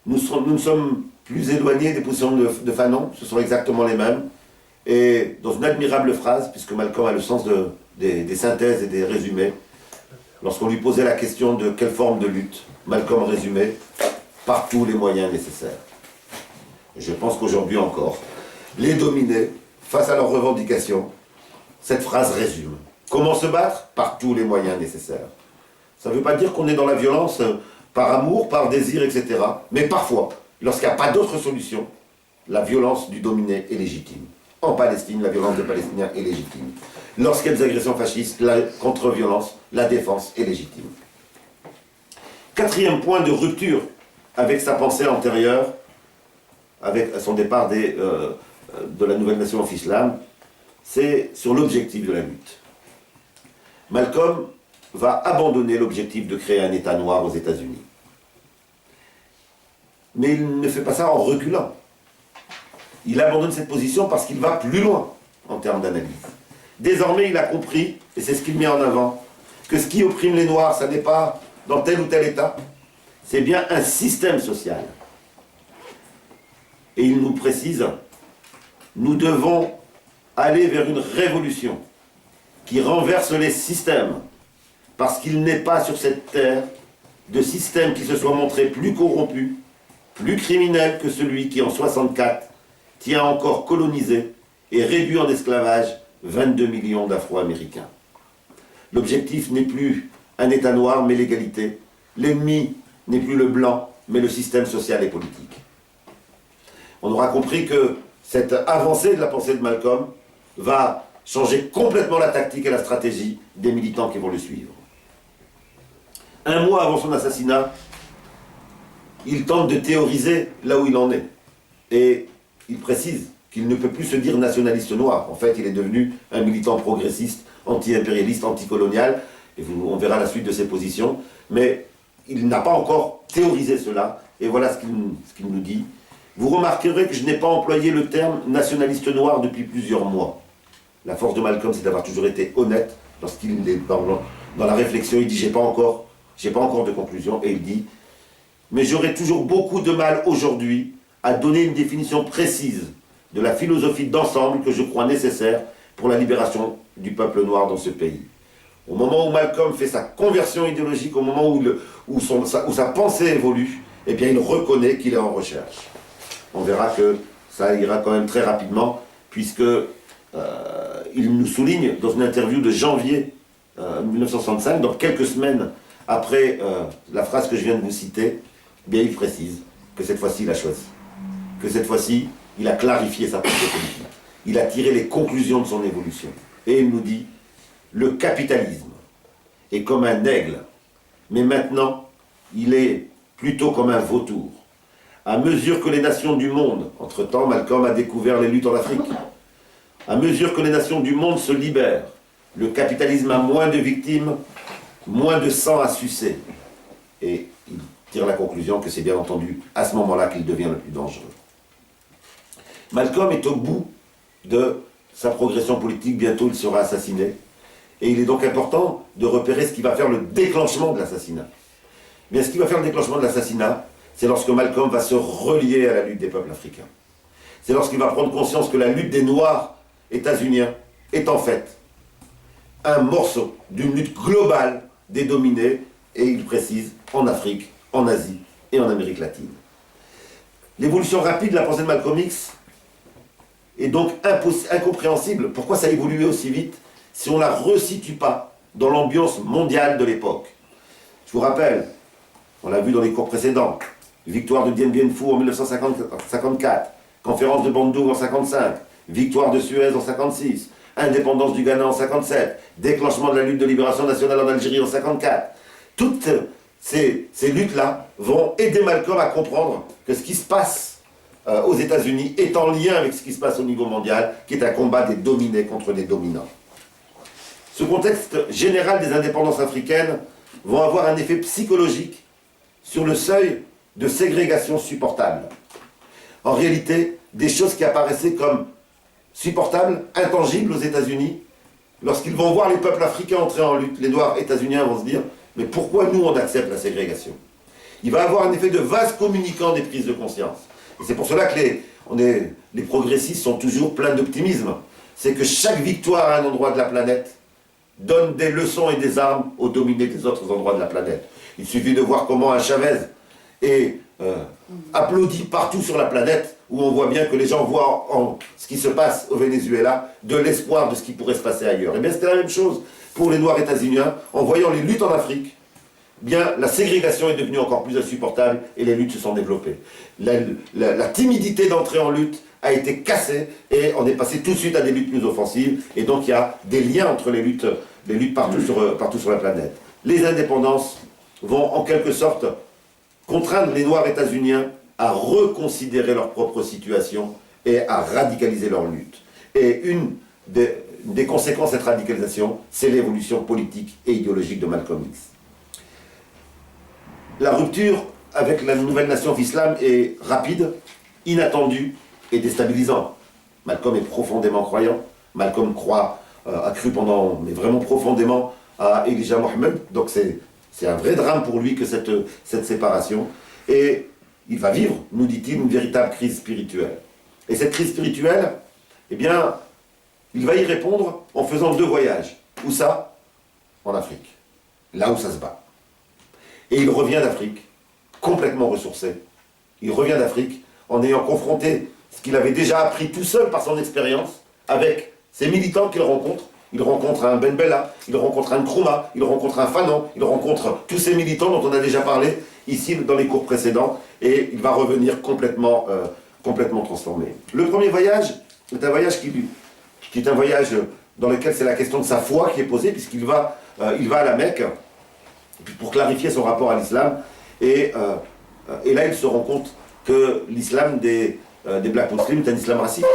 Nous ne sommes plus éloignés des positions de Fanon, ce sont exactement les mêmes. Et dans une admirable phrase, puisque Malcolm a le sens des synthèses et des résumés, lorsqu'on lui posait la question de quelle forme de lutte, Malcolm résumait « par tous les moyens nécessaires ». Et je pense qu'aujourd'hui encore, les dominés, face à leurs revendications, cette phrase résume. Comment se battre? Par tous les moyens nécessaires. Ça ne veut pas dire qu'on est dans la violence par amour, par désir, etc. Mais parfois, lorsqu'il n'y a pas d'autre solution, la violence du dominé est légitime. En Palestine, la violence des Palestiniens est légitime. Lorsqu'il y a des agressions fascistes, la contre-violence, la défense est légitime. Quatrième point de rupture avec sa pensée antérieure, avec son départ de la nouvelle nation of Islam, c'est sur l'objectif de la lutte. Malcolm va abandonner l'objectif de créer un État noir aux États-Unis. Mais il ne fait pas ça en reculant. Il abandonne cette position parce qu'il va plus loin en termes d'analyse. Désormais, il a compris, et c'est ce qu'il met en avant, que ce qui opprime les Noirs, ça n'est pas dans tel ou tel État, c'est bien un système social. Et il nous précise, nous devons aller vers une révolution qui renverse les systèmes, parce qu'il n'est pas sur cette terre de système qui se soit montré plus corrompu, plus criminel que celui qui, en 64, tient encore colonisé et réduit en esclavage 22 millions d'Afro-Américains. L'objectif n'est plus un État noir, mais l'égalité. L'ennemi n'est plus le blanc, mais le système social et politique. On aura compris que cette avancée de la pensée de Malcolm va changer complètement la tactique et la stratégie des militants qui vont le suivre. Un mois avant son assassinat, il tente de théoriser là où il en est. Et il précise qu'il ne peut plus se dire nationaliste noir. En fait, il est devenu un militant progressiste, anti-impérialiste, anticolonial. Et on verra la suite de ses positions. Mais il n'a pas encore théorisé cela. Et voilà ce qu'il nous dit. Vous remarquerez que je n'ai pas employé le terme nationaliste noir depuis plusieurs mois. La force de Malcolm, c'est d'avoir toujours été honnête lorsqu'il est dans la réflexion. Il dit, j'ai pas encore de conclusion. Et il dit, mais j'aurai toujours beaucoup de mal aujourd'hui à donner une définition précise de la philosophie d'ensemble que je crois nécessaire pour la libération du peuple noir dans ce pays. Au moment où Malcolm fait sa conversion idéologique, au moment où sa pensée évolue, eh bien il reconnaît qu'il est en recherche. On verra que ça ira quand même très rapidement, puisque il nous souligne dans une interview de janvier 1965, donc quelques semaines après la phrase que je viens de vous citer, eh bien il précise que cette fois-ci il a choisi. Que cette fois-ci, il a clarifié sa pensée politique. Il a tiré les conclusions de son évolution. Et il nous dit, le capitalisme est comme un aigle, mais maintenant, il est plutôt comme un vautour. À mesure que les nations du monde, entre-temps, Malcolm a découvert les luttes en Afrique, à mesure que les nations du monde se libèrent, le capitalisme a moins de victimes, moins de sang à sucer. Et il tire la conclusion que c'est bien entendu à ce moment-là qu'il devient le plus dangereux. Malcolm est au bout de sa progression politique, bientôt il sera assassiné. Et il est donc important de repérer ce qui va faire le déclenchement de l'assassinat. Bien, ce qui va faire le déclenchement de l'assassinat, c'est lorsque Malcolm va se relier à la lutte des peuples africains. C'est lorsqu'il va prendre conscience que la lutte des Noirs états-uniens est en fait un morceau d'une lutte globale des dominés, et il précise, en Afrique, en Asie et en Amérique latine. L'évolution rapide de la pensée de Malcolm X est donc incompréhensible. Pourquoi ça a évolué aussi vite si on ne la resitue pas dans l'ambiance mondiale de l'époque? Je vous rappelle, on l'a vu dans les cours précédents, victoire de Dien Bien Phu en 1954, conférence de Bandung en 1955, victoire de Suez en 1956, indépendance du Ghana en 1957, déclenchement de la lutte de libération nationale en Algérie en 1954. Toutes ces luttes-là vont aider Malcolm à comprendre que ce qui se passe aux États-Unis est en lien avec ce qui se passe au niveau mondial, qui est un combat des dominés contre les dominants. Ce contexte général des indépendances africaines vont avoir un effet psychologique sur le seuil de ségrégation supportable. En réalité, des choses qui apparaissaient comme supportables, intangibles aux États-Unis, lorsqu'ils vont voir les peuples africains entrer en lutte, les Noirs états-uniens vont se dire « mais pourquoi nous on accepte la ségrégation ?» Il va avoir un effet de vase communicant des prises de conscience. Et c'est pour cela que les progressistes sont toujours pleins d'optimisme. C'est que chaque victoire à un endroit de la planète donne des leçons et des armes aux dominés des autres endroits de la planète. Il suffit de voir comment un Chavez est applaudi partout sur la planète, où on voit bien que les gens voient en ce qui se passe au Venezuela de l'espoir de ce qui pourrait se passer ailleurs. Et bien c'était la même chose pour les Noirs états-uniens. En voyant les luttes en Afrique, bien la ségrégation est devenue encore plus insupportable et les luttes se sont développées. La timidité d'entrer en lutte a été cassée et on est passé tout de suite à des luttes plus offensives, et donc il y a des liens entre les luttes partout sur la planète. Les indépendances vont en quelque sorte contraindre les Noirs états-uniens à reconsidérer leur propre situation et à radicaliser leur lutte. Et une des conséquences de cette radicalisation, c'est l'évolution politique et idéologique de Malcolm X. La rupture avec la nouvelle nation d'Islam est rapide, inattendue et déstabilisante. Malcolm est profondément croyant. Malcolm a cru mais vraiment profondément à Elijah Muhammad. Donc c'est un vrai drame pour lui que cette séparation. Et il va vivre, nous dit-il, une véritable crise spirituelle. Et cette crise spirituelle, eh bien, il va y répondre en faisant 2 voyages. Où ça? En Afrique. Là où ça se bat. Et il revient d'Afrique, complètement ressourcé. Il revient d'Afrique en ayant confronté ce qu'il avait déjà appris tout seul par son expérience avec ces militants qu'il rencontre. Il rencontre un Ben Bella, il rencontre un Nkrumah, il rencontre un Fanon, il rencontre tous ces militants dont on a déjà parlé ici dans les cours précédents, et il va revenir complètement transformé. Le premier voyage est un voyage qui est un voyage dans lequel c'est la question de sa foi qui est posée, puisqu'il va à la Mecque pour clarifier son rapport à l'islam, et là il se rend compte que l'islam des Black Muslims est un islam raciste,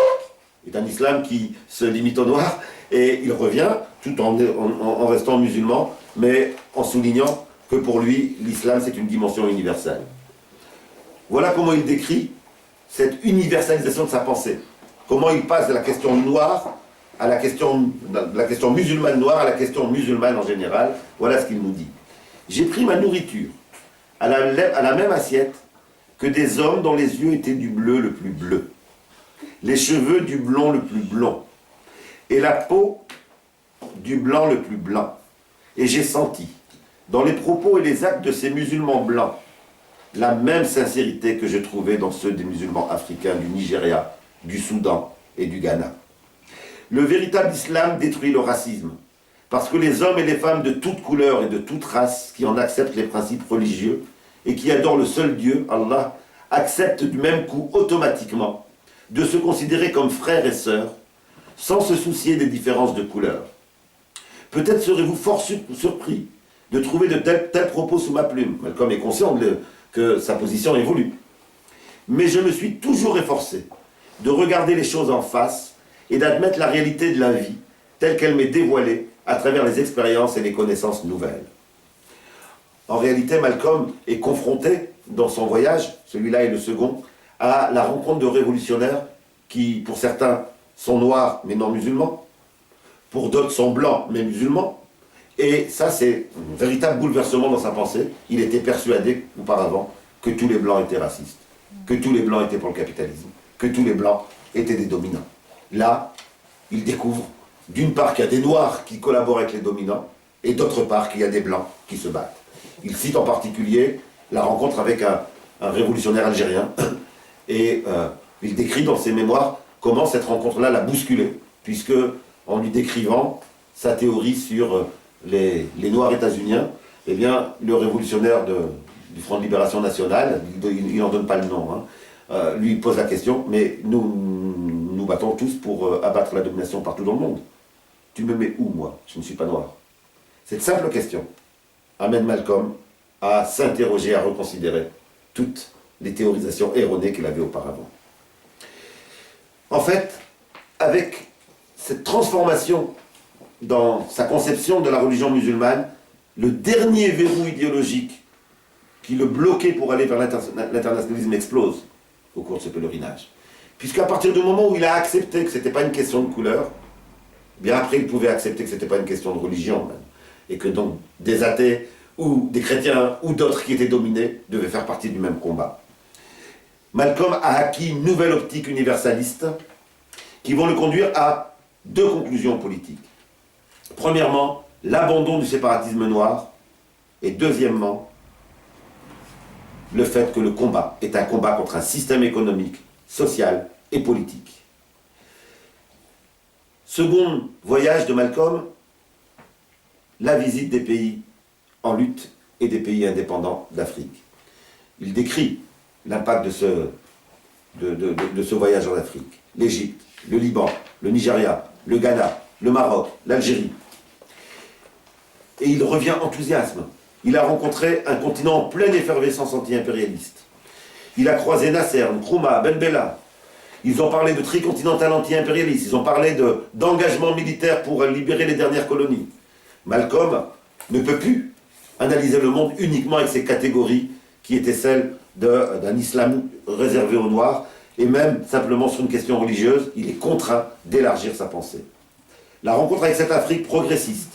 est un islam qui se limite aux Noirs, et il revient tout en restant musulman, mais en soulignant que pour lui, l'islam c'est une dimension universelle. Voilà comment il décrit cette universalisation de sa pensée. Comment il passe de la question noire à la question musulmane noire à la question musulmane en général. Voilà ce qu'il nous dit. J'ai pris ma nourriture à la même assiette que des hommes dont les yeux étaient du bleu le plus bleu, les cheveux du blond le plus blond, et la peau du blanc le plus blanc. Et j'ai senti, dans les propos et les actes de ces musulmans blancs, la même sincérité que je trouvais dans ceux des musulmans africains du Nigeria, du Soudan et du Ghana. Le véritable islam détruit le racisme, parce que les hommes et les femmes de toute couleur et de toute race qui en acceptent les principes religieux et qui adorent le seul Dieu, Allah, acceptent du même coup automatiquement de se considérer comme frères et sœurs, sans se soucier des différences de couleur. Peut-être serez-vous fort surpris de trouver de tels propos sous ma plume. Malcolm est conscient que sa position évolue. Mais je me suis toujours efforcé de regarder les choses en face et d'admettre la réalité de la vie telle qu'elle m'est dévoilée à travers les expériences et les connaissances nouvelles. En réalité, Malcolm est confronté dans son voyage, celui-là est le second, à la rencontre de révolutionnaires qui, pour certains, sont noirs mais non musulmans, pour d'autres sont blancs mais musulmans, et ça c'est un véritable bouleversement dans sa pensée. Il était persuadé auparavant que tous les blancs étaient racistes, que tous les blancs étaient pour le capitalisme, que tous les blancs étaient des dominants. Là, il découvre d'une part qu'il y a des noirs qui collaborent avec les dominants, et d'autre part qu'il y a des blancs qui se battent. Il cite en particulier la rencontre avec un révolutionnaire algérien, et il décrit dans ses mémoires comment cette rencontre-là l'a bousculé, puisque en lui décrivant sa théorie sur les Noirs états-uniens, eh bien, le révolutionnaire du Front de Libération Nationale, il n'en donne pas le nom, lui pose la question, mais nous battons tous pour abattre la domination partout dans le monde. Tu me mets où, moi? Je ne suis pas noir. Cette simple question amène Malcolm à s'interroger, à reconsidérer toutes les théorisations erronées qu'il avait auparavant. En fait, avec cette transformation dans sa conception de la religion musulmane, le dernier verrou idéologique qui le bloquait pour aller vers l'internationalisme explose au cours de ce pèlerinage. Puisqu'à partir du moment où il a accepté que ce n'était pas une question de couleur, bien après il pouvait accepter que ce n'était pas une question de religion même, et que donc des athées ou des chrétiens ou d'autres qui étaient dominés devaient faire partie du même combat. Malcolm a acquis une nouvelle optique universaliste qui vont le conduire à deux conclusions politiques. Premièrement, l'abandon du séparatisme noir, et deuxièmement, le fait que le combat est un combat contre un système économique, social et politique. Second voyage de Malcolm, la visite des pays en lutte et des pays indépendants d'Afrique. Il décrit l'impact de ce voyage en Afrique. L'Égypte, le Liban, le Nigeria, le Ghana, le Maroc, l'Algérie. Et il revient enthousiasme. Il a rencontré un continent en pleine effervescence anti-impérialiste. Il a croisé Nasser, Nkrumah, Ben Bella. Ils ont parlé de tricontinental anti-impérialiste. Ils ont parlé d'engagement militaire pour libérer les dernières colonies. Malcolm ne peut plus analyser le monde uniquement avec ces catégories qui étaient celles d'un islam réservé aux Noirs, et même simplement sur une question religieuse, il est contraint d'élargir sa pensée. La rencontre avec cette Afrique progressiste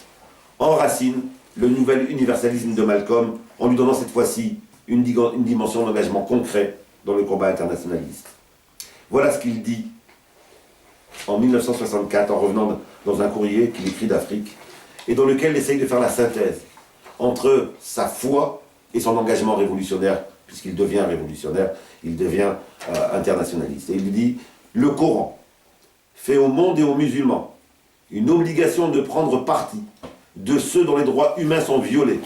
enracine le nouvel universalisme de Malcolm en lui donnant cette fois-ci une dimension d'engagement concret dans le combat internationaliste. Voilà ce qu'il dit en 1964 en revenant dans un courrier qu'il écrit d'Afrique et dans lequel il essaye de faire la synthèse entre sa foi et son engagement révolutionnaire, puisqu'il devient révolutionnaire, il devient internationaliste. Et il dit « Le Coran fait au monde et aux musulmans une obligation de prendre parti de ceux dont les droits humains sont violés,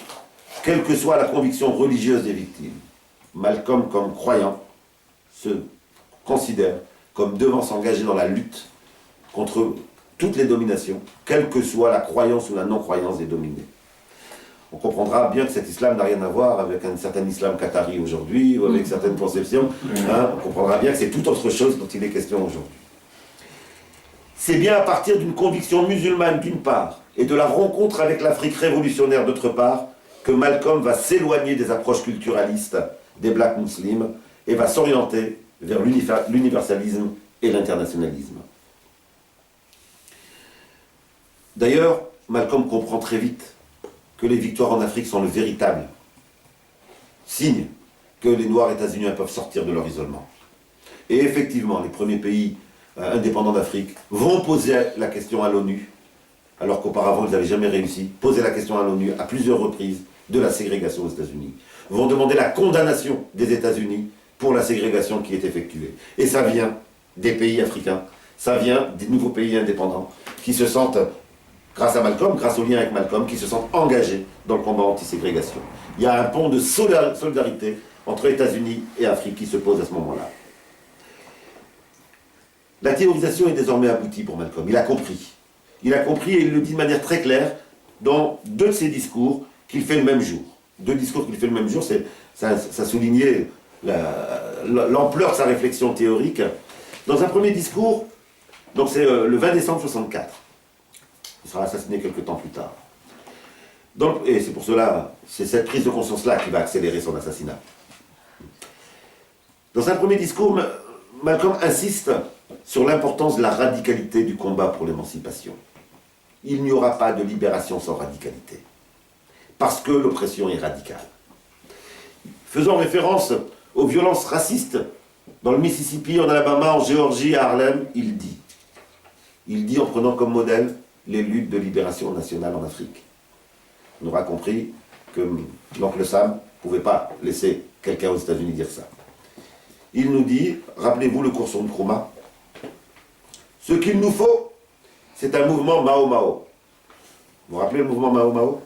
quelle que soit la conviction religieuse des victimes. Malcolm, comme croyant, se considère comme devant s'engager dans la lutte contre toutes les dominations, quelle que soit la croyance ou la non-croyance des dominés. » On comprendra bien que cet islam n'a rien à voir avec un certain islam qatari aujourd'hui, ou avec certaines conceptions. On comprendra bien que c'est tout autre chose dont il est question aujourd'hui. C'est bien à partir d'une conviction musulmane d'une part, et de la rencontre avec l'Afrique révolutionnaire d'autre part, que Malcolm va s'éloigner des approches culturalistes des Black Muslims et va s'orienter vers l'universalisme et l'internationalisme. D'ailleurs, Malcolm comprend très vite que les victoires en Afrique sont le véritable signe que les Noirs états-uniens peuvent sortir de leur isolement. Et effectivement, les premiers pays indépendants d'Afrique vont poser la question à l'ONU, alors qu'auparavant ils n'avaient jamais réussi, poser la question à l'ONU à plusieurs reprises de la ségrégation aux États-Unis. Vont demander la condamnation des États-Unis pour la ségrégation qui est effectuée. Et ça vient des pays africains, ça vient des nouveaux pays indépendants qui se sentent, grâce à Malcolm, grâce au lien avec Malcolm, qui se sentent engagés dans le combat anti-ségrégation. Il y a un pont de solidarité entre États-Unis et Afrique qui se pose à ce moment-là. La théorisation est désormais aboutie pour Malcolm. Il a compris. Il a compris et il le dit de manière très claire dans deux de ses discours qu'il fait le même jour. Deux discours qu'il fait le même jour, ça soulignait l'ampleur de sa réflexion théorique. Dans un premier discours, donc c'est le 20 décembre 1964. Il sera assassiné quelques temps plus tard. Et c'est pour cela, c'est cette prise de conscience-là qui va accélérer son assassinat. Dans un premier discours, Malcolm insiste sur l'importance de la radicalité du combat pour l'émancipation. Il n'y aura pas de libération sans radicalité, parce que l'oppression est radicale. Faisant référence aux violences racistes dans le Mississippi, en Alabama, en Géorgie, à Harlem, il dit en prenant comme modèle les luttes de libération nationale en Afrique. On aura compris que l'oncle Sam ne pouvait pas laisser quelqu'un aux États-Unis dire ça. Il nous dit, rappelez-vous le cours sur Nkrumah, ce qu'il nous faut, c'est un mouvement Mao Mao. Vous vous rappelez le mouvement Mao Mao?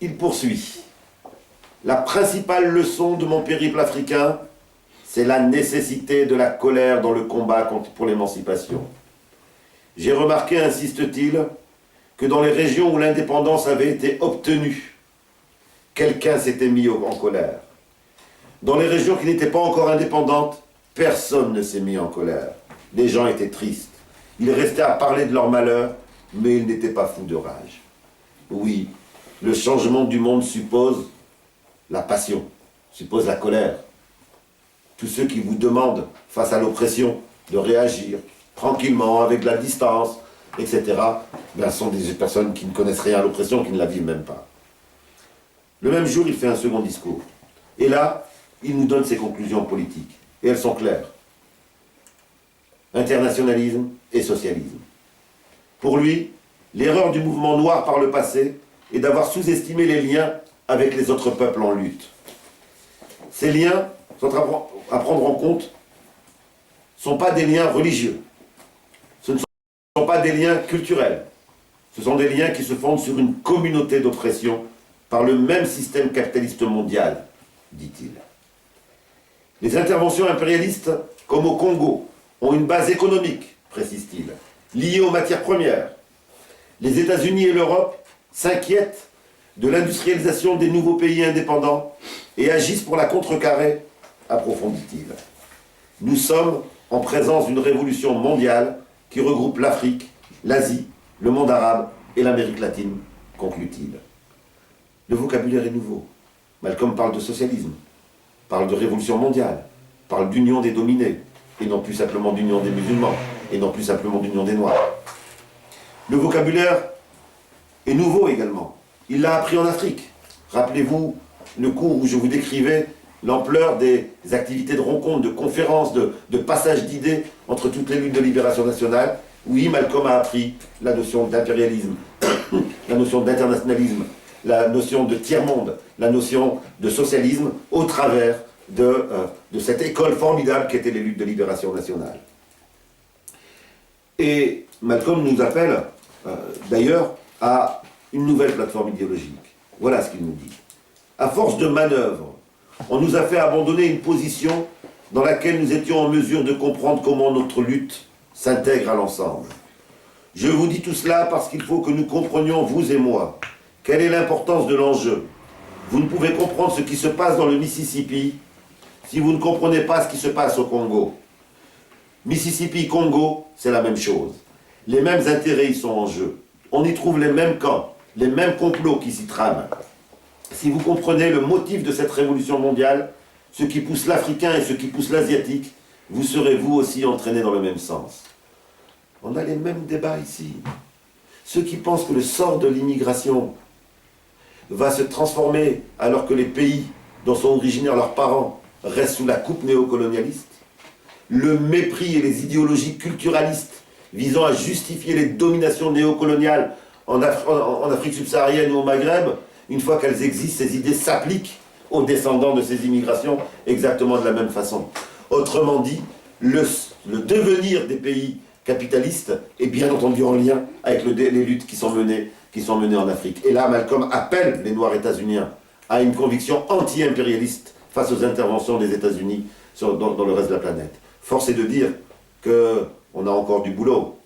Il poursuit. La principale leçon de mon périple africain, c'est la nécessité de la colère dans le combat pour l'émancipation. J'ai remarqué, insiste-t-il, que dans les régions où l'indépendance avait été obtenue, quelqu'un s'était mis en colère. Dans les régions qui n'étaient pas encore indépendantes, Personne ne s'est mis en colère. Les gens étaient tristes. Ils restaient à parler de leur malheur, mais ils n'étaient pas fous de rage. Oui, le changement du monde suppose la passion, suppose la colère. Tous ceux qui vous demandent, face à l'oppression, de réagir tranquillement, avec de la distance, etc., ben, sont des personnes qui ne connaissent rien à l'oppression, qui ne la vivent même pas. Le même jour, il fait un second discours. Et là, il nous donne ses conclusions politiques. Et elles sont claires. Internationalisme et socialisme. Pour lui, l'erreur du mouvement noir par le passé est d'avoir sous-estimé les liens avec les autres peuples en lutte. Ces liens sont à prendre en compte ne sont pas des liens religieux. Ce ne sont pas des liens culturels. Ce sont des liens qui se fondent sur une communauté d'oppression par le même système capitaliste mondial, dit-il. Les interventions impérialistes, comme au Congo, ont une base économique, précise-t-il, liée aux matières premières. Les États-Unis et l'Europe s'inquiètent de l'industrialisation des nouveaux pays indépendants et agissent pour la contrecarrer, approfondit-il. Nous sommes en présence d'une révolution mondiale qui regroupe l'Afrique, l'Asie, le monde arabe et l'Amérique latine, conclut-il. Le vocabulaire est nouveau. Malcolm parle de socialisme, parle de révolution mondiale, parle d'union des dominés, et non plus simplement d'union des musulmans, et non plus simplement d'union des noirs. Le vocabulaire est nouveau également. Il l'a appris en Afrique. Rappelez-vous le cours où je vous décrivais l'ampleur des activités de rencontres, de conférences, de passage d'idées entre toutes les luttes de libération nationale. Oui, Malcolm a appris la notion d'impérialisme, la notion d'internationalisme, la notion de tiers-monde, la notion de socialisme au travers de cette école formidable qu'étaient les luttes de libération nationale. Et Malcolm nous appelle d'ailleurs à une nouvelle plateforme idéologique. Voilà ce qu'il nous dit. À force de manœuvres, on nous a fait abandonner une position dans laquelle nous étions en mesure de comprendre comment notre lutte s'intègre à l'ensemble. Je vous dis tout cela parce qu'il faut que nous comprenions, vous et moi, quelle est l'importance de l'enjeu. Vous ne pouvez comprendre ce qui se passe dans le Mississippi si vous ne comprenez pas ce qui se passe au Congo. Mississippi-Congo, c'est la même chose. Les mêmes intérêts y sont en jeu. On y trouve les mêmes camps, les mêmes complots qui s'y trament. Si vous comprenez le motif de cette révolution mondiale, ce qui pousse l'Africain et ce qui pousse l'Asiatique, vous serez vous aussi entraînés dans le même sens. On a les mêmes débats ici. Ceux qui pensent que le sort de l'immigration va se transformer alors que les pays dont sont originaires leurs parents restent sous la coupe néocolonialiste, le mépris et les idéologies culturalistes visant à justifier les dominations néocoloniales en Afrique subsaharienne ou au Maghreb, une fois qu'elles existent, ces idées s'appliquent aux descendants de ces immigrations exactement de la même façon. Autrement dit, le devenir des pays capitalistes est bien entendu en lien avec les luttes qui sont menées en Afrique. Et là, Malcolm appelle les Noirs états-uniens à une conviction anti-impérialiste face aux interventions des États-Unis dans le reste de la planète. Force est de dire qu'on a encore du boulot.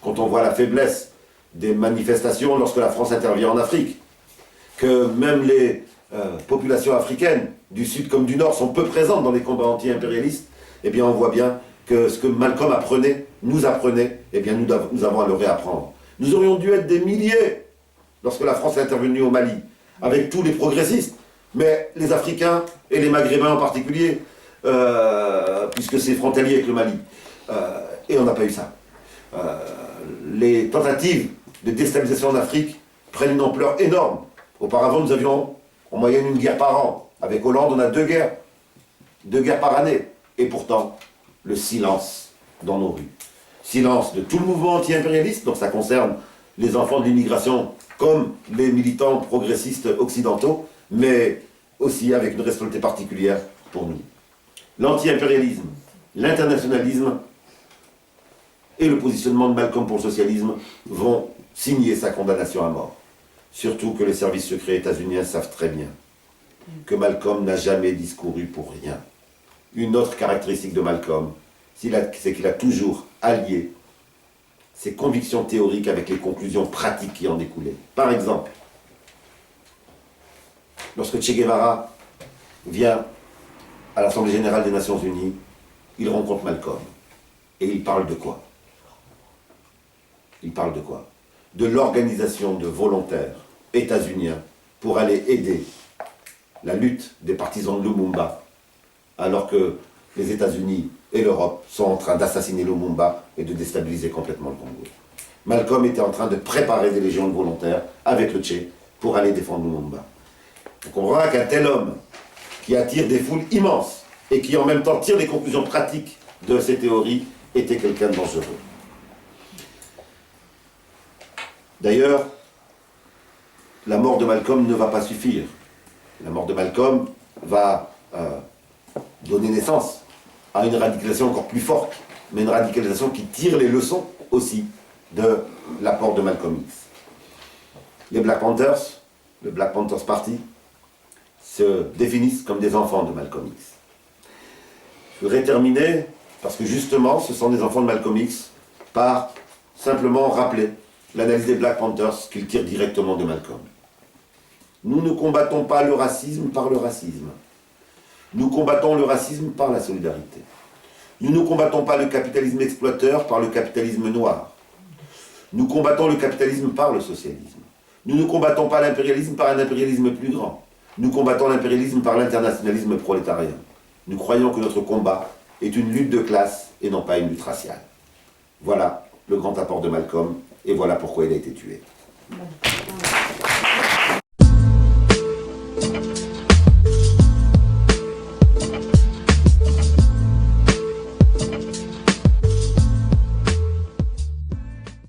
Quand on voit la faiblesse des manifestations lorsque la France intervient en Afrique, que même les populations africaines, du Sud comme du Nord, sont peu présentes dans les combats anti-impérialistes, eh bien on voit bien que ce que Malcolm nous apprenait, eh bien nous avons à le réapprendre. Nous aurions dû être des milliers lorsque la France est intervenue au Mali, avec tous les progressistes, mais les Africains et les Maghrébins en particulier, puisque c'est frontalier avec le Mali. Et on n'a pas eu ça. Les tentatives de déstabilisation en Afrique prennent une ampleur énorme. Auparavant, nous avions en moyenne une guerre par an. Avec Hollande, on a deux guerres par année. Et pourtant, le silence dans nos rues. Silence de tout le mouvement anti-impérialiste, donc ça concerne les enfants de l'immigration comme les militants progressistes occidentaux, mais aussi avec une responsabilité particulière pour nous. L'anti-impérialisme, l'internationalisme et le positionnement de Malcolm pour le socialisme vont signer sa condamnation à mort. Surtout que les services secrets états-uniens savent très bien que Malcolm n'a jamais discouru pour rien. Une autre caractéristique de Malcolm, c'est qu'il a toujours allié ses convictions théoriques avec les conclusions pratiques qui en découlaient. Par exemple, lorsque Che Guevara vient à l'Assemblée générale des Nations Unies, il rencontre Malcolm. Et il parle de quoi? Il parle de quoi? De l'organisation de volontaires états-uniens pour aller aider la lutte des partisans de Lumumba, alors que les États-Unis et l'Europe sont en train d'assassiner Lumumba et de déstabiliser complètement le Congo. Malcolm était en train de préparer des légions de volontaires avec le Tché pour aller défendre Lumumba. On comprendra qu'un tel homme qui attire des foules immenses et qui en même temps tire des conclusions pratiques de ces théories était quelqu'un de dangereux. D'ailleurs, la mort de Malcolm ne va pas suffire. La mort de Malcolm va donner naissance à une radicalisation encore plus forte, mais une radicalisation qui tire les leçons aussi de l'apport de Malcolm X. Les Black Panthers, le Black Panthers Party, se définissent comme des enfants de Malcolm X. Je voudrais terminer, parce que justement, ce sont des enfants de Malcolm X, par simplement rappeler l'analyse des Black Panthers qu'ils tirent directement de Malcolm. Nous ne combattons pas le racisme par le racisme. Nous combattons le racisme par la solidarité. Nous ne combattons pas le capitalisme exploiteur par le capitalisme noir. Nous combattons le capitalisme par le socialisme. Nous ne combattons pas l'impérialisme par un impérialisme plus grand. Nous combattons l'impérialisme par l'internationalisme prolétarien. Nous croyons que notre combat est une lutte de classe et non pas une lutte raciale. Voilà le grand apport de Malcolm et voilà pourquoi il a été tué.